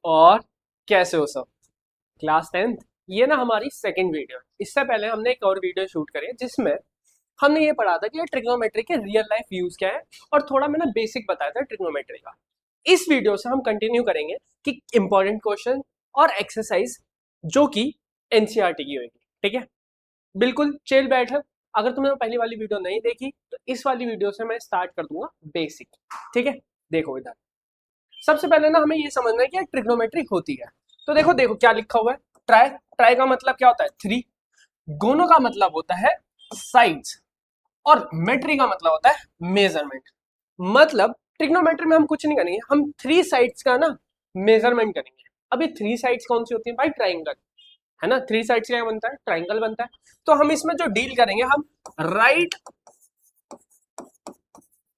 और कैसे हो सब? Class 10th। ये ना हमारी सेकंड वीडियो है। इससे पहले हमने एक और वीडियो शूट करी है जिसमें हमने ये पढ़ा था कि ये ट्रिग्नोमेट्री के रियल लाइफ यूज क्या है और थोड़ा मैंने बेसिक बताया था ट्रिग्नोमेट्री का। इस वीडियो से हम कंटिन्यू करेंगे कि इंपॉर्टेंट क्वेश्चन और एक्सरसाइज जो कि एनसीईआरटी की होगी। ठीक है, बिल्कुल चिल बैठ। अगर तुमने पहली वाली वीडियो नहीं देखी तो इस वाली वीडियो से मैं स्टार्ट कर दूंगा बेसिक। ठीक है, देखो इधर सबसे पहले ना हमें ये समझना है कि ट्रिग्नोमेट्री होती है। तो देखो देखो क्या लिखा हुआ है। ट्राई, ट्राई का मतलब क्या होता है? थ्री। गोनो का मतलब होता है साइड्स। और मेट्री का मतलब होता है मेजरमेंट। मतलब ट्रिग्नोमेट्री में हम कुछ नहीं करेंगे, हम थ्री साइड्स का ना मेजरमेंट करेंगे। अभी थ्री साइड्स कौन सी होती है भाई? ट्राइंगल, है ना। थ्री साइड्स क्या बनता है? ट्राइंगल बनता है। तो हम इसमें जो डील करेंगे, हम राइट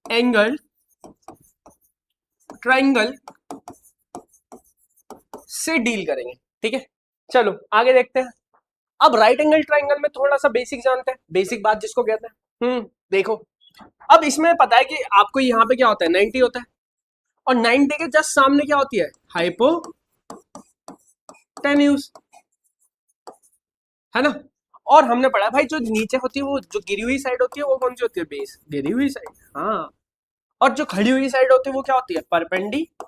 एंगल ट्राइंगल से डील करेंगे। ठीक है, चलो आगे देखते हैं। अब राइट एंगल ट्राइंगल में थोड़ा सा बेसिक जानते हैं, बेसिक बात जिसको कहते हैं। देखो, अब इसमें पता है कि आपको यहाँ पे क्या होता है? 90 होता है। और 90 के जस्ट सामने क्या होती है? हाइपोटेन्यूज, है ना। और हमने पढ़ा भाई जो नीचे होती है वो जो गिरी हुई साइड होती है वो कौन सी होती है? बेस, गिरी हुई साइड। हाँ, और जो खड़ी हुई साइड होती है वो क्या होती है? परपेंडिकुलर।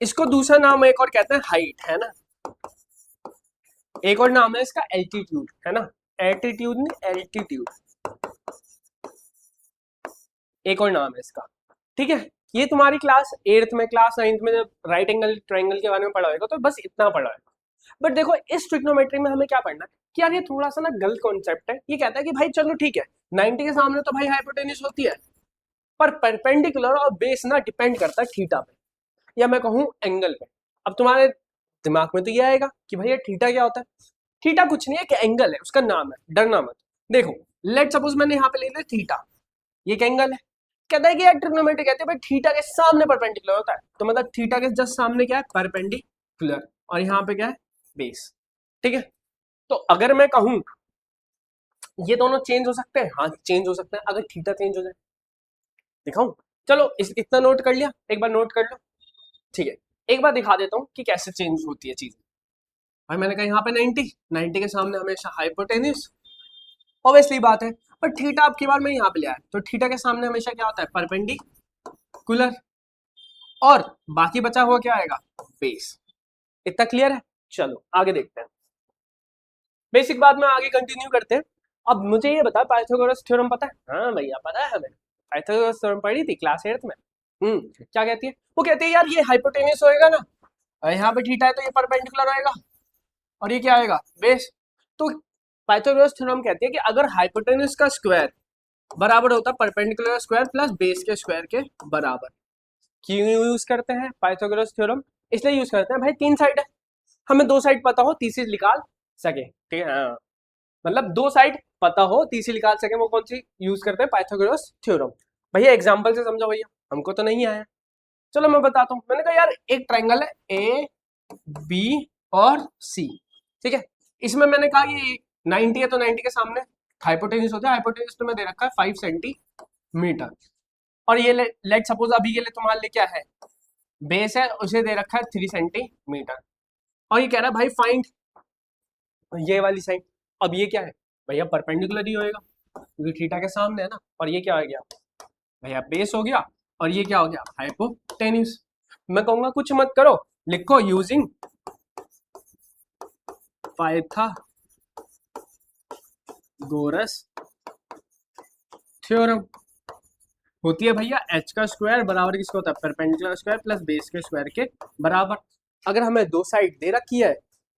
इसको दूसरा नाम एक और कहते हैं हाइट, है ना। एक और नाम है इसका एल्टीट्यूड, है ना। एल्टीट्यूड नहीं, एल्टीट्यूड एक और नाम है इसका। ठीक है, ये तुम्हारी क्लास 8th में, क्लास 9th में जब राइट एंगल ट्रायंगल के बारे में पढ़ा होगा तो बस इतना पढ़ा है। बट देखो इस ट्रिग्नोमेट्री में हमें क्या पढ़ना है कि यार ये थोड़ा सा ना गलत कॉन्सेप्ट है। ये कहता है कि भाई चलो ठीक है, 90 के सामने तो भाई हाइपोटेन्यूज होती है, पर परपेंडिकुलर और बेस ना डिपेंड करता है थीटा पे, या मैं कहूँ एंगल पे। अब तुम्हारे दिमाग में तो ये आएगा कि भैया थीटा क्या होता है? थीटा कुछ नहीं है, कि एंगल है, उसका नाम है, डरना मत। देखो, लेट सपोज मैंने यहाँ पे ले लिया थीटा, ये क्या एंगल है? कहता है कि यार ट्रिग्नोमेट्री कहते हैं भाई थीटा के सामने परपेंडिकुलर होता है। तो मतलब थीटा के जस्ट सामने क्या है? परपेंडिकुलर। और यहाँ पे क्या है? बेस। ठीक है, तो अगर मैं कहूं ये दोनों चेंज हो सकते हैं, हाँ चेंज हो सकते हैं अगर थीटा चेंज हो जाए। दिखाऊं? चलो इतना नोट कर लिया, एक बार नोट कर लो। ठीक है, एक बार दिखा देता हूँ कि कैसे चेंज होती है चीज। भाई मैंने कहा यहाँ पे 90, 90 के सामने हमेशा हाइपोटेन्यूज, ऑब्वियसली बात है। पर थीटा आपकी बार में यहाँ पे लिया है तो थीटा के सामने हमेशा क्या होता है? परपेंडिकुलर। और बाकी बचा हुआ क्या आएगा? बेस। इतना क्लियर है? चलो आगे देखते हैं। बेसिक बात में आगे कंटिन्यू करते हैं। अब मुझे ये बता, पाइथागोरस थ्योरम पता है? हाँ भैया पता है हमें, पाइथागोरस थ्योरम पढ़ी थी क्लास 8th में। क्या कहती है? वो कहती है यार ये हाइपोटेन्यूस होएगा ना, और यहाँ पे थीटा है तो ये परपेंडिकुलर होएगा, और ये क्या आएगा? बेस। तो पाइथागोरस थ्योरम कहती है कि अगर हाइपोटेन्यूस का स्क्वायर बराबर होता है परपेंडिकुलर स्क्वायर प्लस बेस के स्क्वायर के बराबर। क्यों यूज करते हैं पाइथागोरस थ्योरम? इसलिए यूज करते हैं भाई, तीन साइड है, हमें दो साइड पता हो तीसरी निकाल सके। ठीक है, हाँ। मतलब दो साइड पता हो तीसरी निकाल सके, वो कौन सी यूज करते हैं? Pythagoras theorem. भैया एग्जांपल से समझो भैया, हमको तो नहीं आया। चलो मैं बताता हूँ। मैंने कहा यार एक ट्रायंगल है ए बी और सी। ठीक है, इसमें मैंने कहा कि 90 है तो 90 के सामने हाइपोटेन्यूज होता है। हाइपोटेन्यूज तो मैं दे रखा है 5 सेंटीमीटर। और ये लेट सपोज अभी के लिए तुम्हारे लिए क्या है? बेस है, उसे दे रखा है 3 सेंटीमीटर। और ये कह रहा है भाई फाइंड ये वाली साइड। अब ये क्या है भैया? परपेंडिकुलर ही होएगा क्योंकि थीटा के सामने है ना। और ये क्या हो गया भैया? बेस हो गया। और ये क्या हो गया? हाइपोटेन्यूज। मैं कहूंगा कुछ मत करो, लिखो यूजिंग पाइथागोरस थ्योरम। होती है भैया एच का स्क्वायर बराबर किसका होता है? परपेंडिकुलर स्क्वायर प्लस बेस के स्क्वायर के बराबर। अगर हमें दो साइड दे रखी है,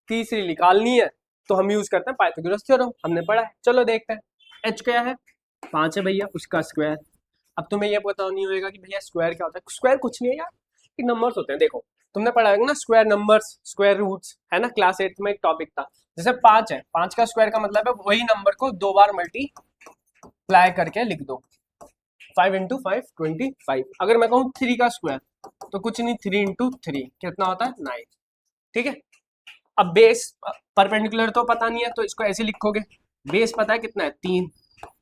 तीसरी निकालनी है, तो हम यूज करते हैं पाइथागोरस थ्योरम। हमने पढ़ा है, चलो देखते हैं। एच क्या है? 5 है भैया, उसका स्क्वायर। अब तुम्हें ये पता नहीं होगा कि भैया स्क्वायर क्या होता है। स्क्वायर कुछ नहीं है यार, ये नंबर्स होते हैं। देखो तुमने पढ़ा है ना स्क्वायर नंबर्स, स्क्वायर रूट्स, है ना। क्लास 8 में एक टॉपिक था। जैसे 5 है, 5 का स्क्वायर का मतलब है वही नंबर को दो बार मल्टीप्लाई करके लिख दो। 5 इंटू 5 25। अगर मैं कहूँ 3 का स्क्वायर तो कुछ नहीं, 3 इंटू 3 कितना होता है? 9। ठीक है, अब बेस परपेंडिकुलर तो पता नहीं है तो इसको ऐसे लिखोगे बेस पता है कितना है 3,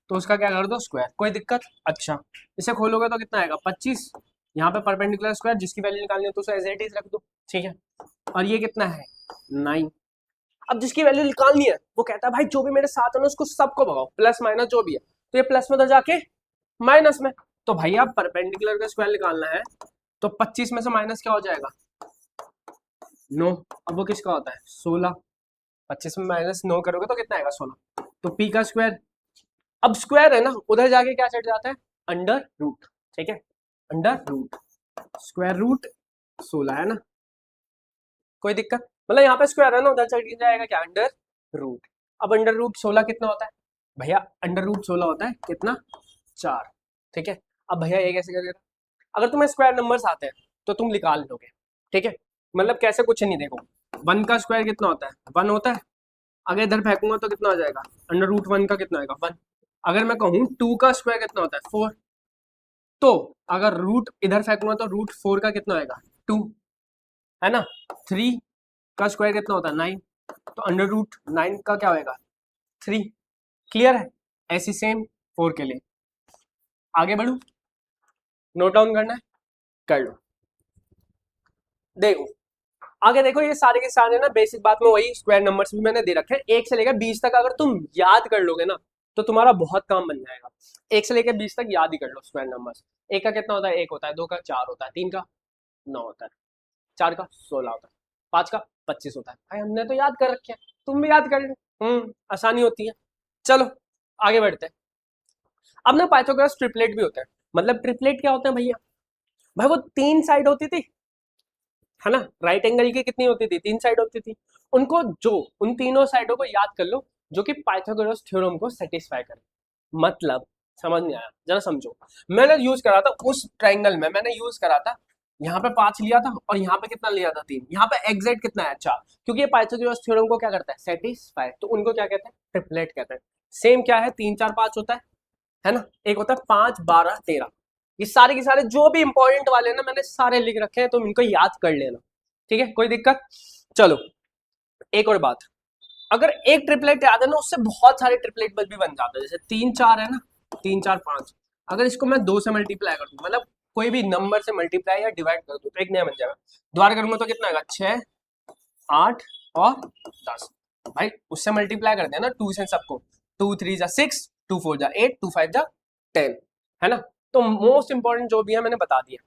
तो उसका क्या कर दो स्क्वायर, कोई दिक्कत। अच्छा इसे खोलोगे तो कितना आएगा 25, यहाँ पे परपेंडिकुलर स्क्वायर जिसकी वैल्यू निकालनी है तो उसे एज इट इज रख दो, ठीक है। और ये कितना है 9। अब जिसकी वैल्यू निकालनी है वो कहता है भाई जो भी मेरे साथ है ना उसको सबको भगाओ, प्लस माइनस जो भी है, तो ये प्लस में तो जाके माइनस में, तो भैया परपेंडिकुलर का स्क्वायर निकालना है तो 25 में से माइनस क्या हो जाएगा 9। अब वो किसका होता है 16, 25 में माइनस 9 करोगे तो कितना आएगा 16, तो पी का स्क्वायर। अब स्क्वायर है ना उधर जाके क्या चढ़ जाता है अंडर रूट, ठीक है, अंडर रूट स्क्वायर रूट 16 है ना, कोई दिक्कत। मतलब यहाँ पे स्क्वायर है ना उधर चढ़ जाएगा क्या अंडर रूट। अब अंडर रूट 16 कितना होता है भैया, अंडर रूट 16 होता है कितना 4, ठीक है। अब भैया ये कैसे करेगा, अगर तुम्हें स्क्वायर नंबर्स आते हैं तो तुम निकाल लोगे, ठीक है। मतलब कैसे, कुछ नहीं, देखो 1 का स्क्वायर कितना होता है 1 होता है, अगर इधर फेंकूंगा तो कितना हो जाएगा अंडर रूट 1 का कितना आएगा 1। अगर मैं कहूँ 2 का स्क्वायर कितना होता है 4, तो अगर रूट इधर फेंकूंगा तो रूट 4 का कितना आएगा 2, है ना। 3 का स्क्वायर कितना होता है 9, तो अंडर रूट 9 का क्या होएगा 3। क्लियर है, ऐसी सेम 4 के लिए। आगे बढ़ू, नोट डाउन करना है कर लो। देखो आगे देखो, ये सारे के सारे ना बेसिक बात में वही स्क्वायर नंबर्स भी मैंने दे रखे हैं, 1 से लेकर 20 तक अगर तुम याद कर लोगे ना तो तुम्हारा बहुत काम बन जाएगा। 1 से लेकर 20 तक याद ही कर लो स्क्वायर नंबर्स। 1 का कितना होता है 1 होता है, 2 का 4 होता है, 3 का 9 होता है, 4 का 16 होता है, 5 का 25 होता है। भाई हमने तो याद कर रखे हैं, तुम भी याद कर लो, आसानी होती है। चलो आगे बढ़ते हैं। अब ना पाइथागोरस ट्रिपलेट भी होता है। मतलब ट्रिपलेट क्या होता है भैया, भाई वो 3 साइड होती थी, है ना, राइट एंगल की कितनी होती थी 3 साइड होती थी, उनको जो उन तीनों साइडों को याद कर लो जो कि पाइथागोरस थ्योरम को सेटिस्फाई करे। मतलब समझ नहीं आया, जरा समझो। मैंने यूज करा था उस ट्राइंगल में, मैंने यूज करा था यहाँ पे 5 लिया था और यहाँ पे कितना लिया था 3, यहाँ पे एग्जैक्ट कितना है 4, क्योंकि ये पाइथागोरस थ्योरम को क्या करता है सेटिस्फाई, तो उनको क्या कहते हैं ट्रिपलेट कहते हैं। सेम क्या है 3 4 5 होता है ना, एक होता है 5 12 13। ये सारे के सारे जो भी इंपॉर्टेंट वाले हैं ना मैंने सारे लिख रखे हैं, तुम इनको याद कर लेना, ठीक है, कोई दिक्कत। चलो एक और बात, अगर एक ट्रिपलेट याद है ना उससे बहुत सारे ट्रिपलेट भी बन जाते हैं। जैसे 3 4 है ना, 3 4 5, अगर इसको मैं 2 से मल्टीप्लाई कर दूं, मतलब कोई भी नंबर से मल्टीप्लाई या डिवाइड कर दूं तो एक नया बन जाएगा। द्वारा करूंगा तो कितना आएगा 6 8 और 10। भाई उससे मल्टीप्लाई कर देना 2 से सबको, 2 3 जा 6, 2 4 जा 8, 2 5 जा 10, है ना। तो मोस्ट इंपॉर्टेंट जो भी है मैंने बता दिया,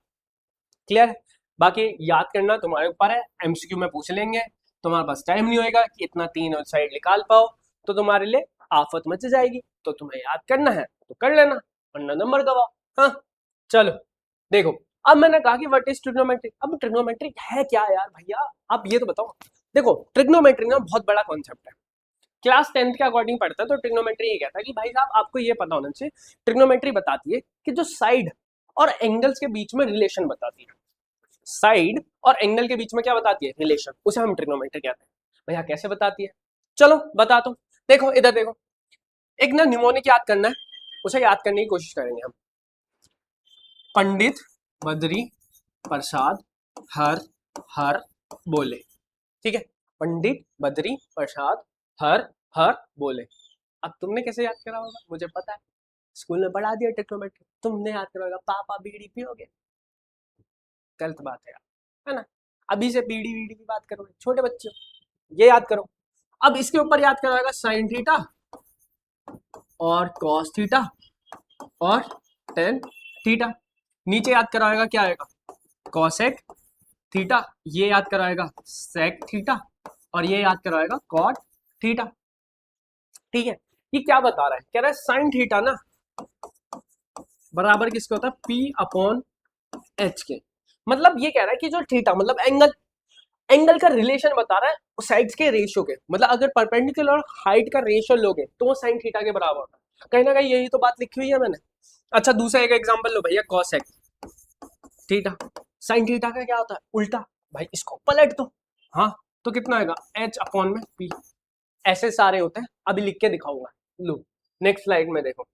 क्लियर है। बाकी याद करना तुम्हारे ऊपर है, एमसीक्यू में पूछ लेंगे, तुम्हारे पास टाइम नहीं होएगा कि इतना 3 और साइड निकाल पाओ, तो तुम्हारे लिए आफत मच जाएगी। तो तुम्हें याद करना है तो कर लेना, वरना नंबर गवाओ। हाँ चलो देखो, अब मैंने कहा कि व्हाट इज ट्रिग्नोमेट्री। अब ट्रिग्नोमेट्री है क्या यार भैया, आप ये तो बताओ। देखो ट्रिग्नोमेट्री ना बहुत बड़ा कॉन्सेप्ट है, क्लास 10th के अकॉर्डिंग पढ़ता है। तो ट्रिग्नोमेट्री ये कहता है कि भाई साहब आपको ये पता होना चाहिए, ट्रिग्नोमेट्री बताती है कि जो साइड और एंगल्स के बीच में रिलेशन बताती है। साइड और एंगल के बीच में क्या बताती है रिलेशन, उसे हम ट्रिग्नोमेट्री कहते हैं। भैया कैसे बताती है, चलो बताता हूँ। देखो इधर देखो, एक ना निमोनिक याद करना है, उसे याद करने की कोशिश करेंगे हम। पंडित बद्री प्रसाद हर हर बोले, ठीक है, पंडित बद्री प्रसाद हर हर बोले। अब तुमने कैसे याद करा होगा मुझे पता है, स्कूल में पढ़ा दिया ट्रिग्नोमेट्री, तुमने याद करा होगा पापा बीड़ी पियोगे, गलत बात है यार, है ना। अभी से बीड़ी वीड़ी की बात करो, छोटे बच्चे हो, ये याद करो। अब इसके ऊपर याद करा होगा साइन थीटा और कॉस थीटा और टेन थीटा। नीचे याद कराएगा क्या आएगा कॉसेक थीटा, ये याद कराएगा सेक थीटा और ये याद कराएगा कॉट थीटा, ठीक है। ये क्या बता रहा है, कह रहा है साइन थीटा ना बराबर किसके होता है पी अपॉन एच के। मतलब ये कह रहा है कि जो थीटा मतलब एंगल, एंगल का रिलेशन बता रहा है साइड्स के रेशियो के, मतलब अगर परपेंडिकुलर और हाइट का रेशियो लोगे तो वो साइन थीटा के बराबर होता है। कहीं ना कहीं यही तो बात लिखी हुई है मैंने। अच्छा दूसरा एक एग्जांपल लो भैया, कॉसेक थीटा, साइन थीटा का क्या होता है उल्टा, भाई इसको पलट दो, हाँ तो कितना आएगा एच अपॉन में पी। ऐसे सारे होते हैं, अभी लिख के दिखाऊंगा। लो नेक्स्ट स्लाइड में देखो,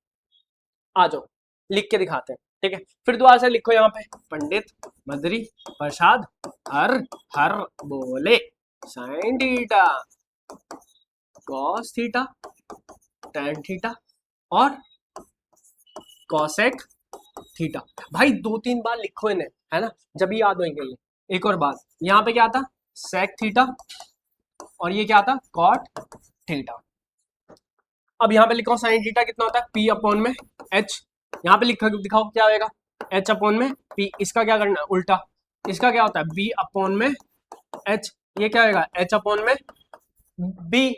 आ जाओ लिख के दिखाते हैं, ठीक है। फिर दोबारा से लिखो यहाँ पे, पंडित बद्री प्रसाद हर हर बोले sine theta cos theta tan theta और cosec थीटा। भाई 2-3 बार लिखो इन्हें, है ना, जब भी याद होंगे ये। एक और बात, यहाँ पे क्या था, sec थीटा और ये क्या था, cot थीटा। अब यहाँ पे लिखो साइन थीटा कितना होता है, p अपॉन में h। यहाँ पे लिखा दिखाओ क्या होएगा, h अपॉन में p। इसका क्या करना है, उल्टा, इसका क्या होता है, b अपॉन में h। ये क्या होएगा, h अपॉन में b।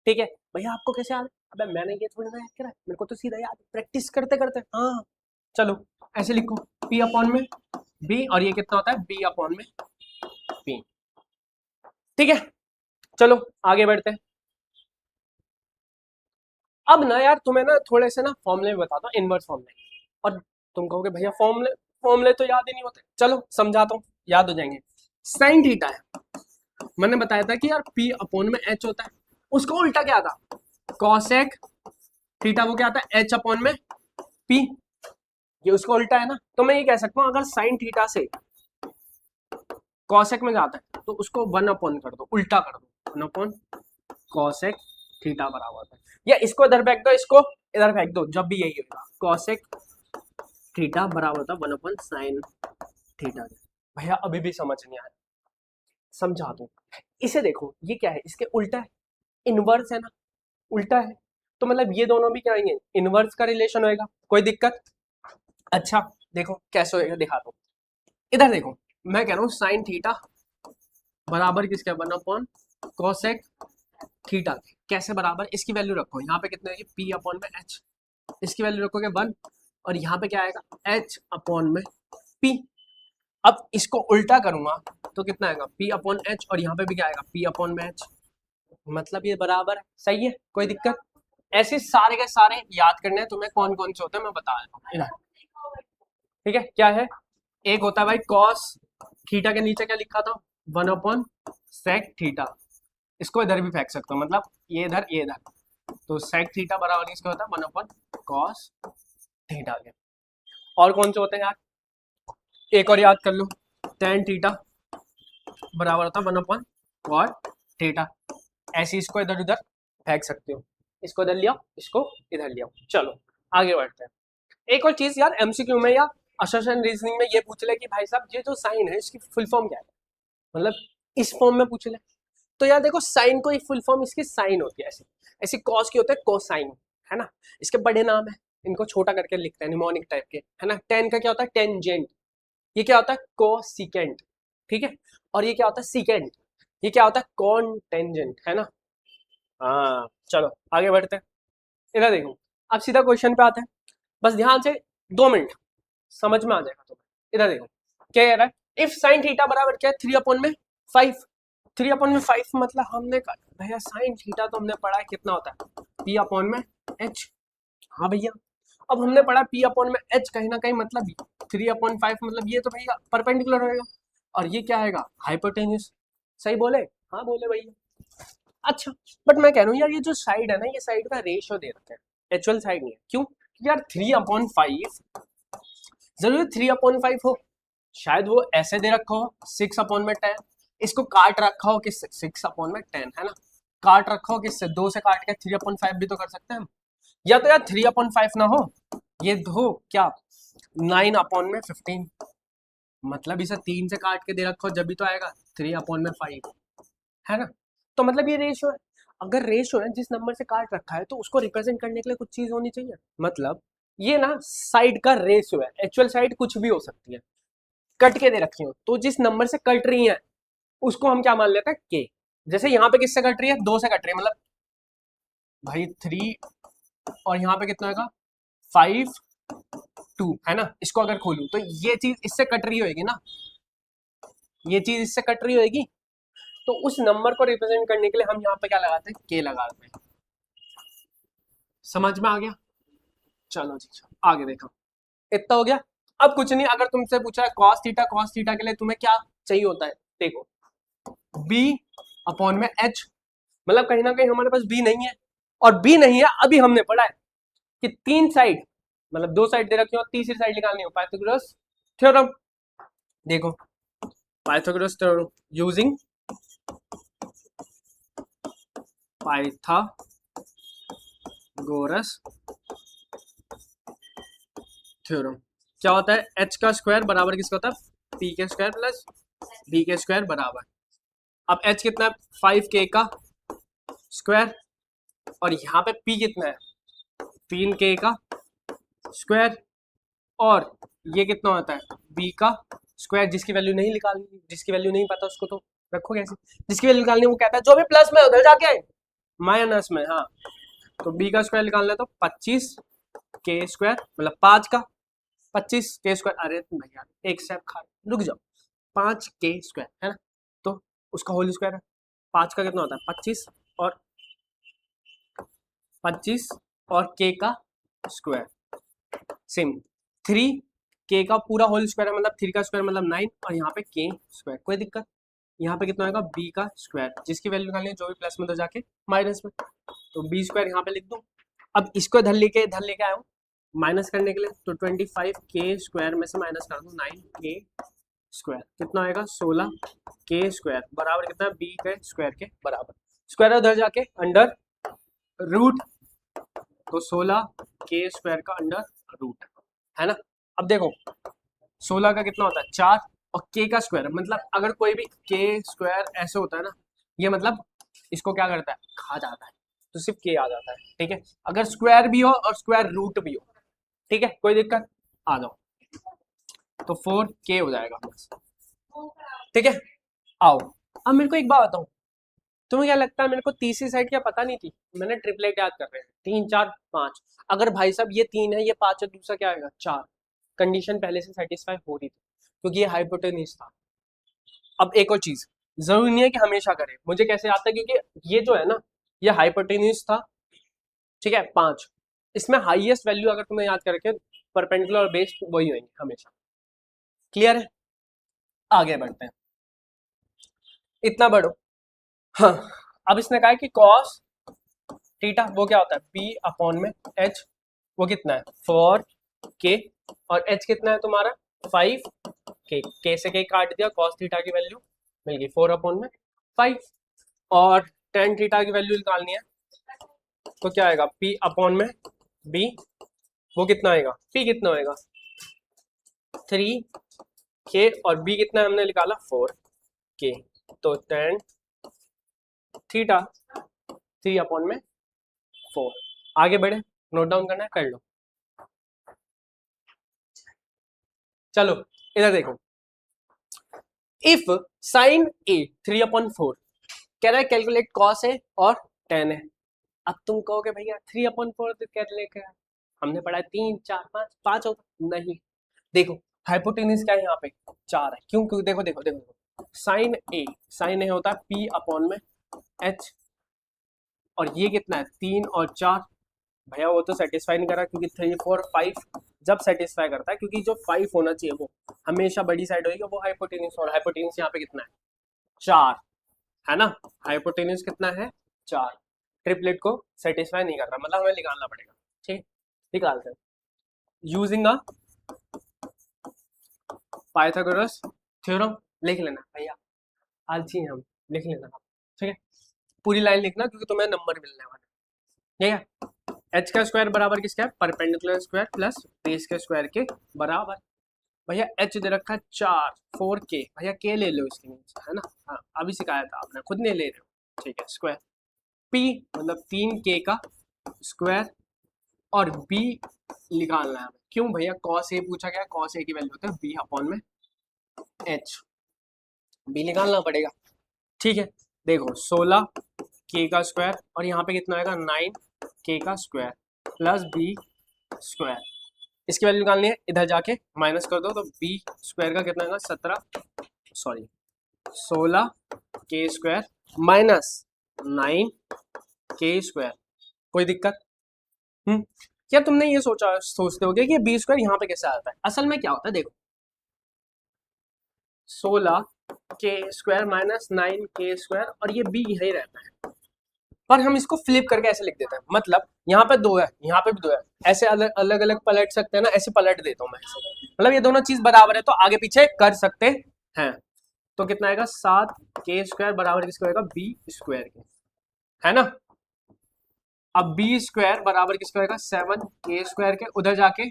ठीक है भैया, आपको कैसे याद है, अबे मैंने ये थोड़ी ना याद करा, मेरे को तो सीधा याद, प्रैक्टिस करते करते। हाँ चलो ऐसे लिखो, p अपॉन में b और ये कितना होता है, b अपॉन में p। ठीक है चलो आगे बढ़ते हैं। अब ना यार तुम्हें ना थोड़े से ना फॉर्मूले बताता हूँ, इनवर्स फॉर्मूले। और तुम कहोगे भैया फॉर्मूले फॉर्मूले तो याद ही नहीं होते, चलो समझाता हूँ, याद हो जाएंगे। साइन थीटा है, मैंने बताया था कि यार p अपॉन में h होता है, उसका उल्टा क्या था, कॉसेक थीटा, वो क्या आता है, h अपॉन में p। ये उसका उल्टा है ना, तो मैं ये कह सकता हूँ अगर साइन थीटा से कॉसेक में जाता है तो उसको 1 अपॉन कर दो, उल्टा कर दो, 1 अपॉन कॉसेक थीटा बराबर होता है। या इसको इधर फेंक दो, इसको इधर फेंक दो, जब भी यही होगा, कॉसेक थीटा बराबर होता है 1 अपॉन साइन थीटा। भैया अभी भी समझ नहीं आया, समझा दूं। इसे देखो, ये क्या है, इसके उल्टा है, इनवर्स है ना, उल्टा है, तो मतलब ये दोनों भी क्या आएंगे, इनवर्स का रिलेशन होएगा, कोई दिक्कत। अच्छा देखो कैसे होएगा, दिखा दो, इधर देखो, मैं कह रहा हूँ साइन थीटा बराबर किसके, 1 अपॉन कॉसेक थीटा। कैसे बराबर, इसकी वैल्यू रखो, यहाँ पे कितने p अपॉन में h, इसकी वैल्यू रखोगे 1, और यहाँ पे क्या आएगा, h अपॉन में p। अब इसको उल्टा करूंगा तो कितना आएगा, p अपॉन h, और यहाँ पे भी क्या आएगा, p अपॉन में h। मतलब ये बराबर है, सही है, कोई दिक्कत। ऐसे सारे के सारे याद करने हैं तुम्हें, कौन कौन से होते हैं मैं बता देता हूँ इधर। ठीक है, क्या है, एक होता है भाई कॉस थीटा, के नीचे क्या लिखा था, 1 अपॉन सेक थीटा। इसको इधर भी फेंक सकता हूँ, मतलब ये इधर ये इधर, तो सेक थीटा बराबर इसका होता है 1 अपॉन कॉस थीटा के। और कौन से होते हैं यार, एक और याद कर लो, टेन थीटा बराबर होता है 1 अपॉन कॉट थीटा। ऐसे इसको इधर उधर फेंक सकते हो, इसको इधर लिया, इसको इधर लिया। चलो आगे बढ़ते हैं। एक और चीज यार, एमसीक्यू में या असर्शन रीजनिंग में ये पूछ ले कि भाई साहब ये जो साइन है इसकी फुल फॉर्म क्या है, मतलब इस फॉर्म में पूछ ले, तो यार देखो साइन को फुल फॉर्म इसकी साइन होती है, ऐसी ऐसी कॉस की होता है कोसाइन, है ना। इसके बड़े नाम है, इनको छोटा करके लिखते हैं, निमोनिक टाइप के, है ना। टेन का क्या होता है, टेंजेंट, ये क्या होता है, कोसिकेंट, ठीक है। और ये क्या होता है, सीकेंट, ये क्या होता है, कॉन टेंजेंट, है ना। हाँ चलो आगे बढ़ते हैं, इधर देखो, अब सीधा क्वेश्चन पे आते हैं, बस ध्यान से 2 मिनट समझ में आ जाएगा तुम्हें। इधर देखो क्या कह रहा है, इफ साइन थीटा बराबर क्या है, 3 अपॉन में 5। 3 अपॉन में 5 मतलब हमने कहा भैया साइन थीटा तो हमने पढ़ा है कितना होता है, p अपॉन में h। हाँ भैया, अब हमने पढ़ा p अपॉन में h, कहीं ना कहीं मतलब 3/5 मतलब ये तो भैया परपेंडिकुलर होएगा, और ये क्या आएगा, हाइपोटेन्यूस। सही बोले, हाँ बोले भैया। अच्छा बट मैं कह रहा हूँ यार, ये जो साइड है ना, ये साइड का रेशियो दे रखा है, एक्चुअल साइड नहीं है, क्यों, यार 3/5 जरूर 3/5 हो, शायद वो ऐसे दे रखा हो 6/10, इसको काट रखा हो कि 6/10, है ना, काट रखा हो किससे, 2 से काट के 3/5 भी तो कर सकते हैं हम। या तो यार 3/5 ना हो, ये हो क्या, 9/15, मतलब इसे 3 से काट के दे रखा हो जब भी तो आएगा 3/5, है ना। तो मतलब ये रेशियो है, अगर रेशियो है जिस नंबर से काट रखा है तो उसको रिप्रेजेंट करने के लिए कुछ चीज होनी चाहिए, मतलब ये ना साइड का रेशियो है, एक्चुअल साइड कुछ भी हो सकती है, कट के दे रखी हो, तो जिस नंबर से कट रही है उसको हम क्या मान लेते हैं, के। जैसे यहाँ पे किससे कट रही है, 2 से कट रही है, मतलब भाई 3, और यहाँ पे कितना होगा 5 2, है ना। इसको अगर खोलूं तो ये चीज इससे कट रही होगी ना, ये चीज इससे कट रही होगी, तो उस नंबर को रिप्रेजेंट करने के लिए हम यहाँ पे क्या लगाते हैं, के लगाते हैं। समझ में आ गया, चलो जी चलो आगे देखो, इतना हो गया। अब कुछ नहीं, अगर तुमसे पूछा है कॉस थीटा के लिए तुम्हें क्या चाहिए होता है, देखो b अपॉन में h, मतलब कहीं ना कहीं हमारे पास b नहीं है, और b नहीं है अभी हमने पढ़ा है कि 3 साइड, मतलब 2 साइड दे रखी हो, तीसरी साइड निकालनी हो, पाइथागोरस थ्योरम। देखो Pythagoras theorem using Pythagoras theorem. क्या होता है, h का स्क्वायर बराबर किसका होता है, p के स्क्वायर प्लस b के स्क्वायर बराबर, अब h कितना है 5k का स्क्वायर, और यहाँ पे p कितना है 3k का स्क्वायर, और ये कितना होता है b का स्क्वायर, जिसकी वैल्यू नहीं निकालनी, जिसकी वैल्यू नहीं पता उसको तो रखो कैसे, जिसकी वैल्यू निकालनी वो कहता है जो भी प्लस में उधर जाके आए माइनस में। हाँ, तो b का स्क्वायर निकालना है तो 25k स्क्वायर मतलब 5 का 25k स्क्वायर, अरे भैया एक स्टेप खा रुक जाओ, 5k स्क्वायर है ना, तो उसका होल स्क्वायर है, 5 का कितना होता है 25 और k का स्क्वायर सेम, 3k का पूरा होल स्क्वायर है मतलब 3 का स्क्वायर मतलब 9, और यहाँ पे k स्क्वायर, कोई दिक्कत, यहाँ पे कितना होगा b का स्क्वायर, जिसकी वैल्यू निकालनी है जो भी प्लस में तो जाके माइनस में, तो b स्क्वायर यहाँ पे लिख दूँ। अब इसको इधर लेके आया हूँ माइनस करने के लिए, तो 25k स्क्वायर में से माइनस कर दूँ 9k स्क्वायर, कितना आएगा 16k स्क्वायर बराबर कितना b के स्क्वायर के बराबर, स्क्वायर उधर जाके अंडर रूट, तो 16k स्क्वायर का अंडर रूट है ना। अब देखो 16 का कितना होता है 4, और k का स्क्वायर मतलब अगर कोई भी k स्क्वायर ऐसे होता है ना, ये मतलब इसको क्या करता है खा जाता है, तो सिर्फ k आ जाता है, ठीक है, अगर स्क्वायर भी हो और स्क्वायर रूट भी हो, ठीक है कोई दिक्कत, आ जाओ, तो 4k हो जाएगा बस, ठीक है। आओ अब मेरे को एक बात बताओ, तुम्हें क्या लगता है, मेरे को तीसरी साइड क्या पता नहीं थी, मैंने ट्रिपलेट याद कर रहे हैं 3 4 5, अगर भाई साहब ये 3 है ये 5 है, दूसरा क्या आएगा 4, कंडीशन पहले से सेटिस्फाई हो रही थी क्योंकि ये हाइपोटेन्यूज था। अब एक और चीज, जरूरी नहीं है कि हमेशा करें, मुझे कैसे आता है क्योंकि ये जो है ना ये हाइपोटेन्यूज था, ठीक है 5, इसमें हाईएस्ट वैल्यू अगर तुम्हें याद करके परपेंडिकुलर और बेस वही होंगे हमेशा, क्लियर है, आगे बढ़ते हैं, इतना बढ़ो। हाँ, अब इसने कहा है कि कॉस थीटा वो क्या होता है p अपॉन में h, वो कितना है 4k, और h कितना है तुम्हारा 5k, k से k काट दिया, कॉस थीटा की वैल्यू मिल गई 4 अपॉन में 5, और टेन थीटा की वैल्यू निकालनी है तो क्या आएगा p अपॉन में b, वो कितना आएगा p कितना आएगा 3k, और b कितना है हमने निकाला 4k, तो टेन थीटा 3 अपॉन में 4, आगे बढ़े, नोट डाउन करना है कर लो। चलो इधर देखो, इफ साइन a 3 अपॉन 4, कह रहा है कैलकुलेट कॉस है और टेन है, अब तुम कहोगे भैया 3 अपॉन 4 तो कैलकुलेट है, हमने पढ़ा है 3 4 5 5 होगा, नहीं देखो हाइपोटेन्यूज क्या है यहाँ पे 4 है, क्यों क्यों देखो देखो देखो, साइन ए होता है p अपॉन में h, और ये कितना है 3 और 4, भैया वो तो सेटिस्फाई नहीं कर रहा क्योंकि 3 4 5 जब सेटिस्फाई करता है, क्योंकि जो 5 होना चाहिए वो हमेशा बड़ी साइड होगी, वो हाइपोटेन्यूज, और हाइपोटेन्यूज यहाँ पे कितना है 4 है ना, हाइपोटेन्यूज कितना है 4, ट्रिपलेट को सेटिस्फाई नहीं कर रहा, मतलब हमें निकालना पड़ेगा, ठीक निकालते हैं यूजिंग अ पाइथागोरस थ्योरम, लिख लेना भैया आलसी हैं हम, लिख लेना ठीक है, पूरी लाइन लिखना क्योंकि तुम्हें नंबर मिलने वाले, ठीक है। h का स्क्वायर बराबर किसका है परपेंडिकुलर स्क्वायर प्लस बेस के स्क्वायर के बराबर, भैया h दे रखा है 4 4k, भैया k ले लो इसके नीचे है ना, हाँ अभी सिखाया था आपने, खुद नहीं ले रहे हो, ठीक है स्क्वायर p मतलब 3k का स्क्वायर, और b निकालना है, क्यों भैया cos a पूछा गया, cos a की वैल्यू होता है b अपॉन में h, b निकालना पड़ेगा, ठीक है। देखो 16k का स्क्वायर, और यहाँ पे कितना आएगा 9k का स्क्वायर प्लस b स्क्वायर, इसकी वैल्यू निकालनी है, इधर जाके माइनस कर दो, तो b स्क्वायर का कितना आएगा 16k square minus 9k square, कोई दिक्कत क्या तुमने ये सोचते होगे कि b स्क्वायर यहाँ पे कैसे आता है, असल में क्या होता है देखो 16k square minus 9k square, और ये b यही रहता है, पर हम इसको फ्लिप करके ऐसे लिख देते हैं, मतलब यहाँ पे 2 है यहाँ पे भी 2 है, ऐसे अलग अलग अलग पलट सकते हैं ना, ऐसे पलट देता हूँ मैं ऐसे, मतलब ये दोनों चीज बराबर है तो आगे पीछे कर सकते हैं, तो कितना आएगा 7k स्क्वायर बराबर किसको आएगा b स्क्वायर के, है ना। अब बी स्क्वायर बराबर किसका होगा 7k² के, उधर जाके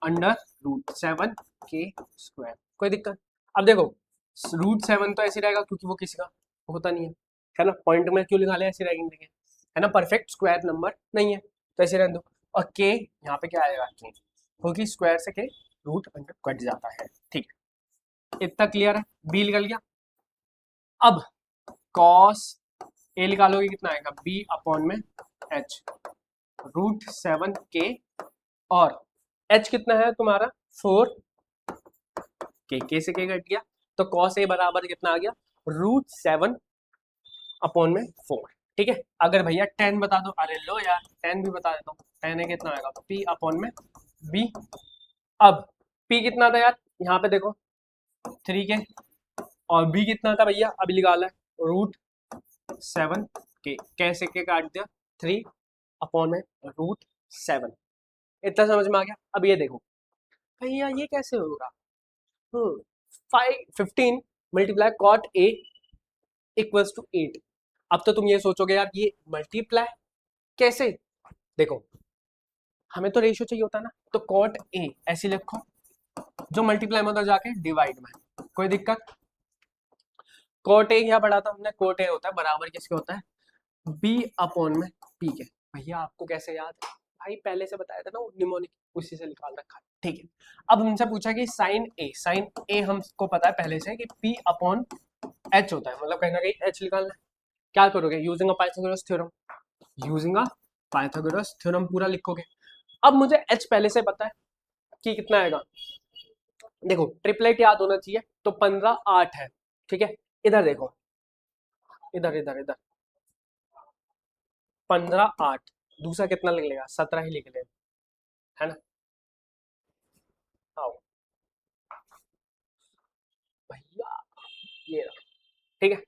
अंडर रूट 7k²। कोई दिक्कत? अब देखो √7 तो ऐसे रहेगा क्योंकि वो किसी का होता नहीं है ना, पॉइंट में क्यों लिखा लिया, ऐसे रहेंगे है ना, परफेक्ट स्क्वायर नंबर नहीं है तो ऐसे रहने दो। और के यहाँ पे क्या आएगा के, क्योंकि स्क्वायर से के रूट अंडर कट जाता है। ठीक है, इतना क्लियर है, बी निकल गया। अब कॉस ए निकालोगे कितना आएगा, बी अपॉन में एच √7k, और एच कितना है तुम्हारा 4k से के कट गया, तो कॉस ए बराबर कितना आ गया √7 अपॉन में 4। ठीक है, अगर भैया 10 बता दो, अरे लो यार 10 भी बता देता हूँ, 10 है कितना आएगा p अपॉन में b। अब p कितना था यार, यहाँ पे देखो 3k, और b कितना था भैया अभी निकाला है √7k, कैसे के काट दिया 3 अपॉन में √7। इतना समझ में आ गया। अब ये देखो भैया ये कैसे होगा, 15 multiply cot A equals to 8। अब तो तुम ये सोचोगे यार ये मल्टीप्लाई कैसे, देखो हमें तो रेशियो चाहिए होता है ना, तो कॉट ए ऐसे लिखो, जो मल्टीप्लाई में उधर जाके डिवाइड में, कोई दिक्कत? कॉट ए क्या पढ़ा था हमने, कॉट ए होता है बराबर किसके होता है बी अपॉन में पी के। भैया आपको कैसे याद है भाई, पहले से बताया था ना निमोनिक, उसी से निकाल रखा है। ठीक है, अब हमसे पूछा कि साइन ए हमको पता है पहले से कि पी अपॉन एच होता है, मतलब कहीं ना कहीं एच निकालना है। क्या करोगे, using a Pythagoras theorem, using a Pythagoras theorem पूरा लिखोगे। अब मुझे एच पहले से पता है कि कितना आएगा, देखो ट्रिपलेट याद होना चाहिए, तो 15 8 है। ठीक है, इधर देखो, इधर इधर इधर 15 8, दूसरा कितना लिख लेगा 17 ही लिख लेगा, है ना। आओ भैया ये रहा। ठीक है,